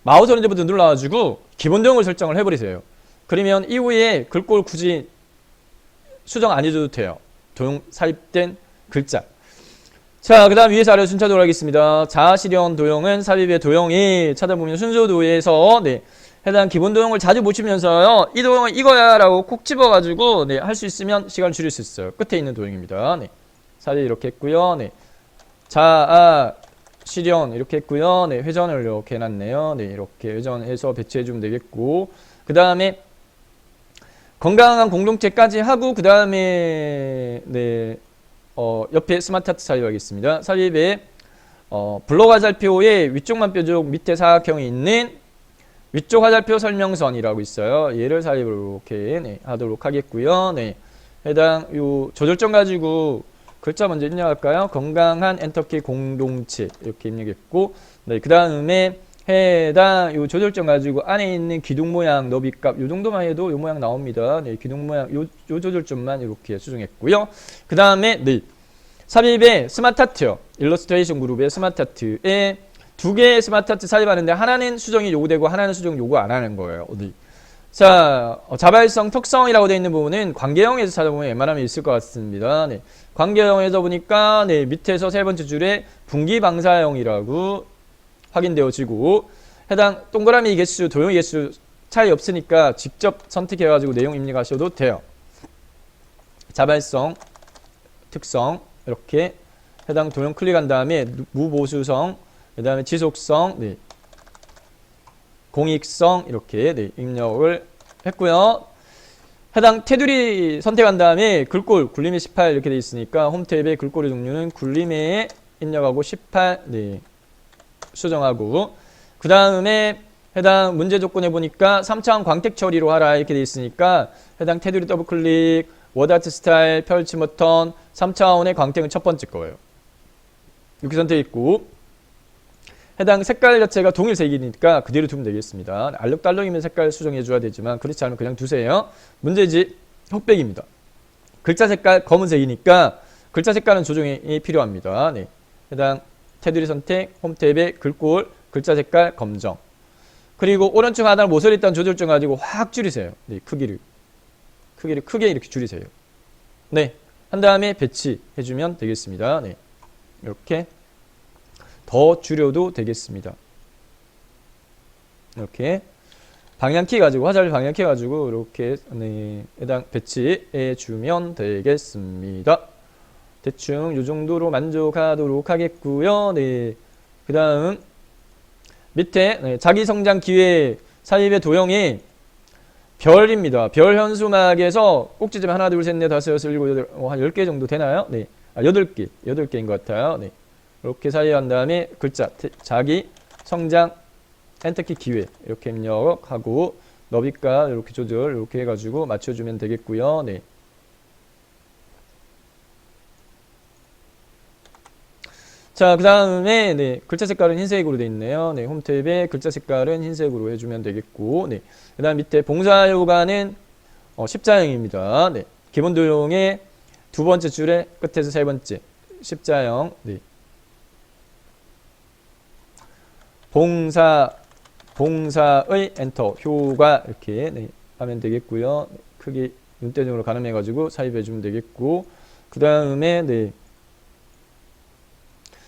마우스 오른쪽 버튼 눌러가지고 기본 도형을 설정을 해버리세요. 그러면 이후에 글꼴 굳이 수정 안 해줘도 돼요. 도형 삽입된 글자. 자, 그 다음 위에서 아래로 순차적으로 하겠습니다. 자아실현 도형은 삽입의 도형이 찾아보면 순서도에서 네, 해당 기본 도형을 자주 보시면서요, 이 도형은 이거야 라고 콕 집어가지고 네, 할 수 있으면 시간을 줄일 수 있어요. 끝에 있는 도형입니다. 네, 삽입 이렇게 했고요. 네, 자아실현 이렇게 했고요. 네, 회전을 이렇게 해놨네요. 네, 이렇게 회전해서 배치해주면 되겠고, 그 다음에 건강한 공동체까지 하고, 그 다음에 네, 옆에 스마트 하트 삽입하겠습니다. 삽입에 블록 화살표의 위쪽만 뾰족 밑에 사각형이 있는 위쪽 화살표 설명선이라고 있어요. 얘를 삽입을 이렇게 네, 하도록 하겠고요. 네, 해당 요 조절점 가지고 글자 먼저 입력할까요? 건강한 엔터키 공동체 이렇게 입력했고, 네, 그 다음에 해당 요 조절점 가지고 안에 있는 기둥 모양 너비값 요 정도만 해도 요 모양 나옵니다. 네, 기둥 모양 요 조절점만 이렇게 수정했고요. 그 다음에 네, 삽입의 스마트 하트요. 일러스트레이션 그룹의 스마트 하트에 두 개의 스마트 하트 삽입하는데 하나는 수정이 요구되고 하나는 수정 요구 안 하는 거예요. 어디? 자, 자발성 특성이라고 되어 있는 부분은 관계형에서 찾아보면 웬만하면 있을 것 같습니다. 네, 관계형에서 보니까 네, 밑에서 세 번째 줄에 분기방사형이라고 확인되어지고, 해당 동그라미 개수, 도형 개수 차이 없으니까 직접 선택해가지고 내용 입력하셔도 돼요. 자발성, 특성 이렇게 해당 도형 클릭한 다음에 무보수성, 그 다음에 지속성, 네, 공익성 이렇게 네, 입력을 했고요. 해당 테두리 선택한 다음에 글꼴 굴림의 18 이렇게 되어 있으니까 홈 탭의 글꼴의 종류는 굴림에 입력하고 18 네, 수정하고, 그 다음에 해당 문제 조건에 보니까 3차원 광택 처리로 하라 이렇게 되어 있으니까 해당 테두리 더블 클릭, 워드아트 스타일, 펼침 버튼, 3차원의 광택은 첫 번째 거예요. 이렇게 선택했고, 해당 색깔 자체가 동일색이니까 그대로 두면 되겠습니다. 알록달록이면 색깔 수정해 줘야 되지만 그렇지 않으면 그냥 두세요. 문제지 흑백입니다. 글자 색깔 검은색이니까 글자 색깔은 조정이 필요합니다. 네, 해당 테두리 선택, 홈 탭의 글꼴, 글자 색깔 검정. 그리고 오른쪽 하단을 모서리 있다는 조절점 가지고 확 줄이세요. 네, 크기를 크게 이렇게 줄이세요. 네, 한 다음에 배치해주면 되겠습니다. 네, 이렇게 더 줄여도 되겠습니다. 이렇게 방향키 가지고 화살 방향키 가지고 이렇게 네, 해당 배치해주면 되겠습니다. 대충 이 정도로 만족하도록 하겠고요. 네, 그 다음 밑에 네, 자기성장 기회 삽입의 도형이 별입니다. 별 현수막에서 꼭지점 하나, 둘, 셋, 넷, 다섯, 여섯, 일곱, 여덟, 한 10개 정도 되나요? 네, 8개인 것 같아요. 네, 이렇게 삽입한 다음에 글자 자기 성장 엔터키 기회 이렇게 입력하고 너비값 이렇게 조절 이렇게 해가지고 맞춰주면 되겠고요. 네. 자, 그 다음에 네, 글자 색깔은 흰색으로 되어 있네요. 네, 홈 탭에 글자 색깔은 흰색으로 해주면 되겠고, 네, 그 다음 밑에 봉사효과는 십자형입니다. 네, 기본 도형의 두 번째 줄에 끝에서 세 번째 십자형. 네, 봉사의 엔터 효과 이렇게 네, 하면 되겠고요. 크기 눈대중으로 가늠해가지고 삽입해주면 되겠고, 그 다음에 네.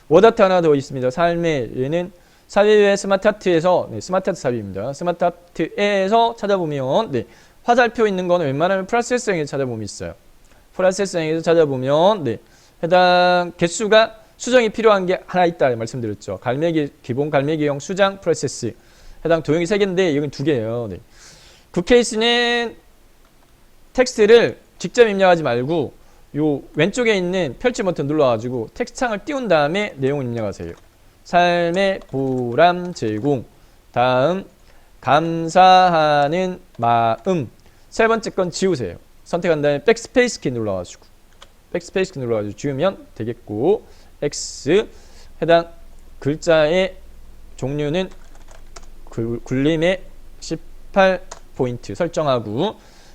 워드아트 하나 더 있습니다. 삶의 얘는 삽입의 스마트 하트에서 네, 스마트 하트 삽입입니다. 스마트 하트에서 찾아보면 네, 화살표 있는 거는 웬만하면 프로세서형에서 찾아보면 있어요. 프로세서형에서 찾아보면 네, 해당 개수가 수정이 필요한 게 하나 있다 말씀드렸죠. 기본 갈매기형 수장 프로세스 해당 도형이 3개인데 여긴 2개예요. 네. 그 케이스는 텍스트를 직접 입력하지 말고 요 왼쪽에 있는 펼침 버튼 눌러가지고 텍스트 창을 띄운 다음에 내용을 입력하세요. 삶의 보람 제공. 다음 감사하는 마음. 세 번째 건 지우세요. 선택한 다음에 백스페이스 키 눌러가지고 지우면 되겠고, X 해당 글자의 종류는 굴림의 18포인트 설정하고,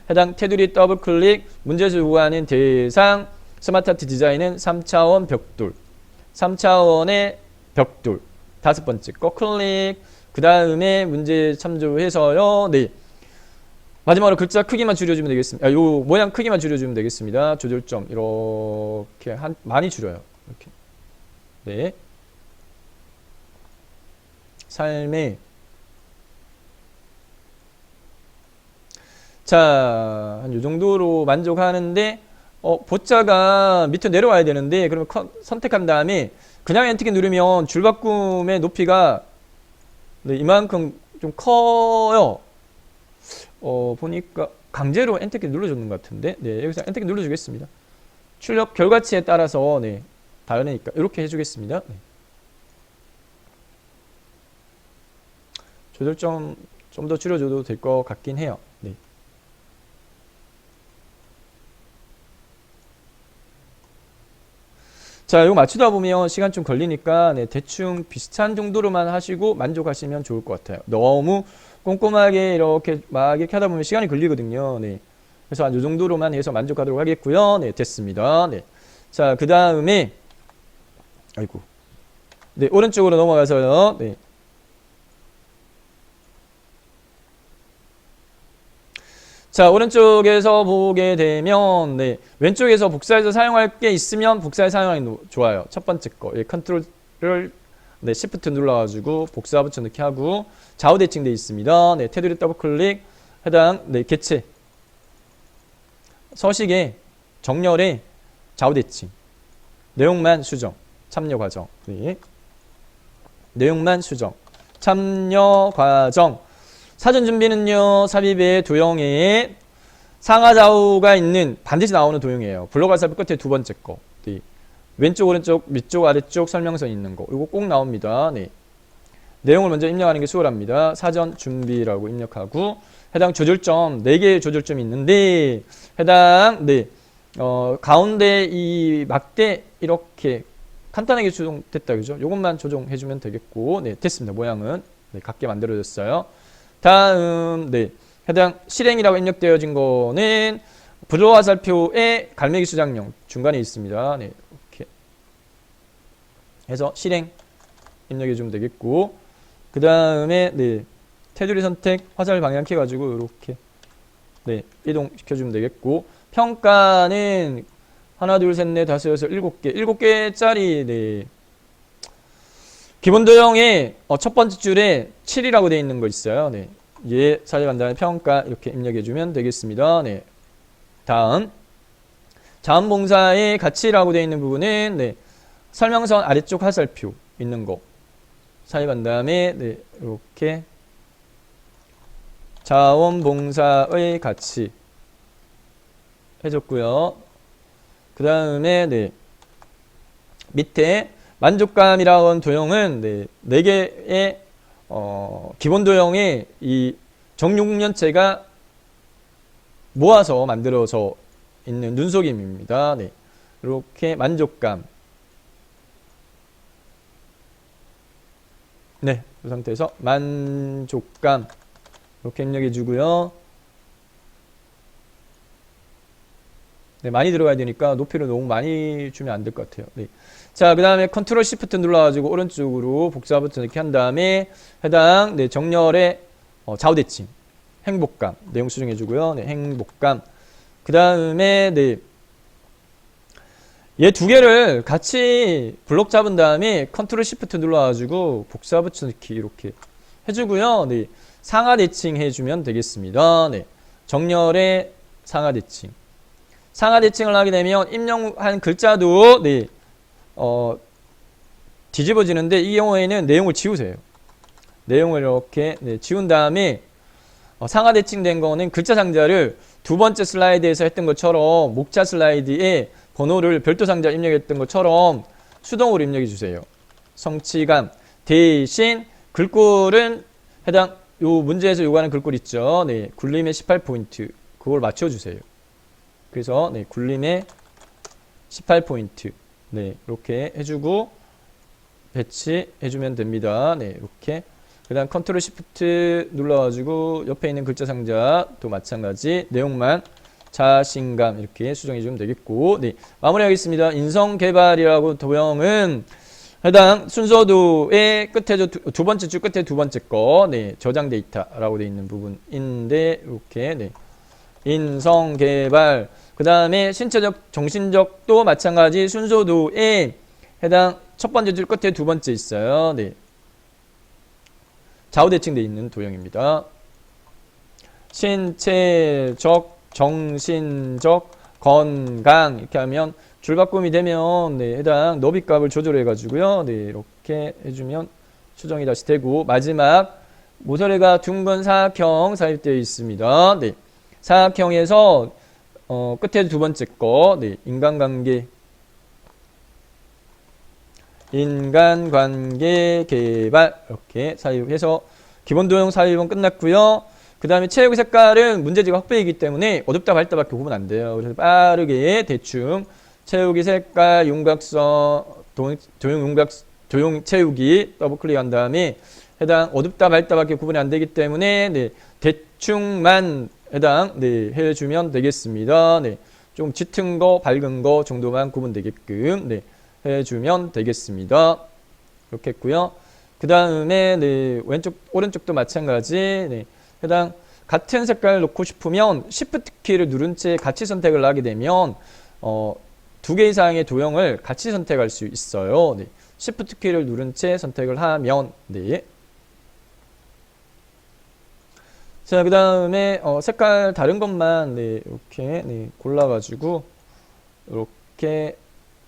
해당 테두리 더블 클릭, 문제에서 요구하는 대상, 스마트 아트 디자인은 3차원 벽돌. 3차원의 벽돌. 다섯 번째 거 클릭. 그 다음에 문제 참조해서요. 네. 마지막으로 글자 크기만 줄여주면 되겠습니다. 요 모양 크기만 줄여주면 되겠습니다. 조절점 이렇게 많이 줄여요. 이렇게. 네. 삶의 자, 한 요 정도로 만족하는데 보자가 밑으로 내려와야 되는데 그러면 선택한 다음에 그냥 엔트키 누르면 줄바꿈의 높이가 네, 이만큼 좀 커요. 보니까 강제로 엔터키 눌러주는 것 같은데 네, 여기서 엔터키 눌러주겠습니다. 출력 결과치에 따라서 네, 다르니까 이렇게 해주겠습니다. 네. 조절점 좀 더 줄여줘도 될 것 같긴 해요. 네. 자, 이거 맞추다 보면 시간 좀 걸리니까 네, 대충 비슷한 정도로만 하시고 만족하시면 좋을 것 같아요. 너무 꼼꼼하게 이렇게 막 이렇게 하다 보면 시간이 걸리거든요. 네. 그래서 한 이 정도로만 해서 만족하도록 하겠고요. 네, 됐습니다. 네. 자, 그 다음에 아이고. 네, 오른쪽으로 넘어가서요. 네. 자, 오른쪽에서 보게 되면 네, 왼쪽에서 복사해서 사용할 게 있으면 복사해 사용하는 게 좋아요. 첫 번째 거. 예, 컨트롤을 네, 시프트 눌러가지고 복사 붙여넣기 하고 좌우 대칭되어 있습니다. 네, 테두리 더블 클릭 해당 네, 개체 서식에 정렬에 좌우 대칭 내용만 수정 참여 과정 네. 내용만 수정 참여 과정 사전 준비는요 삽입의 도형에 상하 좌우가 있는 반드시 나오는 도형이에요. 블록 알파벳 끝에 두 번째 거 네. 왼쪽 오른쪽 밑쪽 아래쪽 설명서 있는 거 이거 꼭 나옵니다. 네. 내용을 먼저 입력하는 게 수월합니다. 사전 준비라고 입력하고 해당 조절점 4개의 조절점이 있는데 해당 네 가운데 이 막대 이렇게 간단하게 조정됐다 그죠? 이것만 조정해주면 되겠고 네 됐습니다. 모양은 네, 같게 만들어졌어요. 다음 네 해당 실행이라고 입력되어진 거는 부조 화살표의 갈매기 수작용 중간에 있습니다. 네 이렇게 해서 실행 입력해주면 되겠고 그 다음에 네 테두리 선택 화살 방향키 가지고 이렇게 네 이동시켜주면 되겠고 평가는 하나 둘 셋 넷 다섯 여섯 7개짜리 네 기본 도형에 첫 번째 줄에 7이라고 되어 있는 거 있어요. 네. 예, 사전 간단한 평가 이렇게 입력해주면 되겠습니다. 네. 다음 자원봉사의 가치라고 되어 있는 부분은 네. 설명선 아래쪽 화살표 있는 거 사입한 다음에 네, 이렇게 자원봉사의 가치 해줬고요. 그 다음에 네, 밑에 만족감이라는 도형은 네, 4개의 기본 도형의 이 정육면체가 모아서 만들어져 있는 눈속임입니다. 네, 이렇게 만족감 네, 이 상태에서 만족감 이렇게 입력해 주고요. 네, 많이 들어가야 되니까 높이를 너무 많이 주면 안 될 것 같아요. 네. 자, 그 다음에 컨트롤 시프트 눌러가지고 오른쪽으로 복사 버튼 이렇게 한 다음에 해당 네, 정렬의 좌우 대칭 행복감 내용 수정해 주고요. 네, 행복감. 그 다음에 네, 얘 두 개를 같이 블록 잡은 다음에 컨트롤 시프트 눌러가지고 복사 붙여넣기 이렇게 해주고요. 네, 상하 대칭 해주면 되겠습니다. 네, 정렬의 상하 대칭. 상하 대칭을 하게 되면 입력한 글자도 네, 뒤집어지는데 이 경우에는 내용을 지우세요. 내용을 이렇게 네, 지운 다음에 상하 대칭된 거는 글자 상자를 두 번째 슬라이드에서 했던 것처럼 목차 슬라이드에 번호를 별도 상자 입력했던 것처럼 수동으로 입력해 주세요. 성취감 대신 글꼴은 해당 요 문제에서 요구하는 글꼴 있죠. 네, 굴림의 18포인트 그걸 맞춰주세요. 그래서 네, 굴림의 18포인트 네, 이렇게 해주고 배치해주면 됩니다. 네, 이렇게 그 다음 컨트롤 시프트 눌러가지고 옆에 있는 글자 상자도 마찬가지 내용만 자신감 이렇게 수정해 주면 되겠고, 네, 마무리하겠습니다. 인성개발이라고 도형은 해당 순서도의 끝에 두 번째 줄 끝에 두 번째 거, 네, 저장 데이터라고 되어 있는 부분인데 이렇게, 네, 인성개발. 그 다음에 신체적, 정신적도 마찬가지 순서도에 해당 첫 번째 줄 끝에 두 번째 있어요. 네, 좌우 대칭되어 있는 도형입니다. 신체적, 정신적, 건강 이렇게 하면 줄바꿈이 되면, 네, 해당 너비값을 조절해 가지고요, 네, 이렇게 해주면 수정이 다시 되고, 마지막 모서리가 둥근 사각형 삽입되어 있습니다. 네, 사각형에서 끝에 두 번째 거, 네, 인간관계 개발 이렇게 삽입해서 기본 도형 삽입은 끝났고요. 그 다음에 체육 색깔은 문제지가 확배이기 때문에 어둡다 밝다밖에 구분 안 돼요. 그래서 빠르게 대충 채우기 색깔 윤곽선 도용 채우기 더블 클릭한 다음에 해당 어둡다 밝다밖에 구분이 안 되기 때문에, 네, 대충만 해당, 네, 해주면 되겠습니다. 네, 좀 짙은 거 밝은 거 정도만 구분되게끔, 네, 해주면 되겠습니다. 이렇게 했고요. 그 다음에, 네, 왼쪽 오른쪽도 마찬가지, 네, 해당 같은 색깔 놓고 싶으면 Shift 키를 누른 채 같이 선택을 하게 되면 두 개 이상의 도형을 같이 선택할 수 있어요. 네, Shift 키를 누른 채 선택을 하면, 네. 자, 그 다음에 색깔 다른 것만, 네, 이렇게, 네, 골라가지고 이렇게,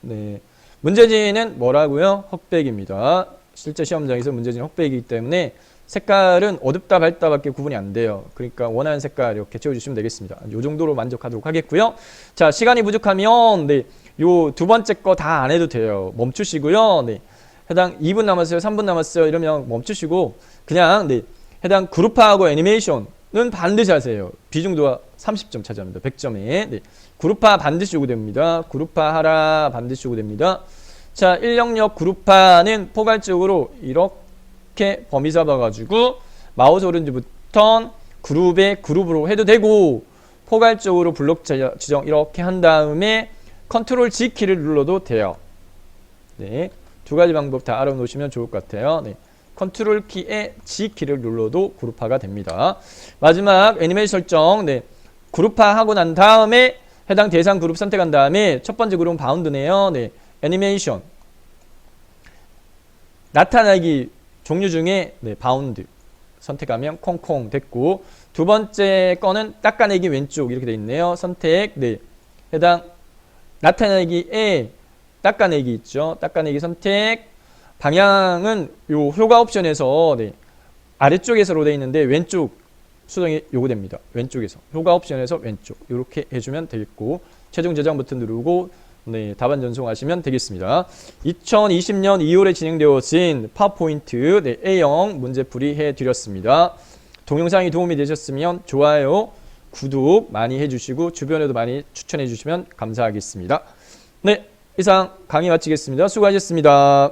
네, 문제지는 뭐라고요? 흑백입니다. 실제 시험장에서 문제지는 흑백이기 때문에 색깔은 어둡다 밝다밖에 구분이 안 돼요. 그러니까 원하는 색깔 이렇게 채워주시면 되겠습니다. 이 정도로 만족하도록 하겠고요. 자, 시간이 부족하면, 네, 요 두 번째 거 다 안 해도 돼요. 멈추시고요. 네, 해당 2분 남았어요, 3분 남았어요 이러면 멈추시고 그냥, 네, 해당 그룹화하고 애니메이션은 반드시 하세요. 비중도가 30점 차지합니다. 100점에. 네, 그룹화 반드시 요구됩니다. 그룹화하라 반드시 요구됩니다. 자, 1영역 그룹화는 포괄적으로 이렇게 범위 잡아가지고 마우스 오른쪽 버튼 그룹으로 해도 되고, 포괄적으로 블록 지정 이렇게 한 다음에 컨트롤 G 키를 눌러도 돼요. 네, 두 가지 방법 다 알아놓으시면 좋을 것 같아요. 네, 컨트롤 키에 G 키를 눌러도 그룹화가 됩니다. 마지막 애니메이션 설정, 네, 그룹화하고 난 다음에 해당 대상 그룹 선택한 다음에 첫 번째 그룹은 바운드네요. 네, 애니메이션 나타나기 종류 중에, 네, 바운드 선택하면 콩콩 됐고, 두 번째 거는 닦아내기 왼쪽 이렇게 돼 있네요. 선택, 네, 해당 나타내기에 닦아내기 있죠. 닦아내기 선택, 방향은 요 효과 옵션에서, 네, 아래쪽에서로 돼 있는데 왼쪽 수정이 요구됩니다. 왼쪽에서 효과 옵션에서 왼쪽 이렇게 해주면 되겠고, 최종 저장 버튼 누르고, 네, 답안 전송하시면 되겠습니다. 2020년 2월에 진행되어진 파워포인트, 네, A형 문제풀이 해드렸습니다. 동영상이 도움이 되셨으면 좋아요, 구독 많이 해주시고 주변에도 많이 추천해 주시면 감사하겠습니다. 네, 이상 강의 마치겠습니다. 수고하셨습니다.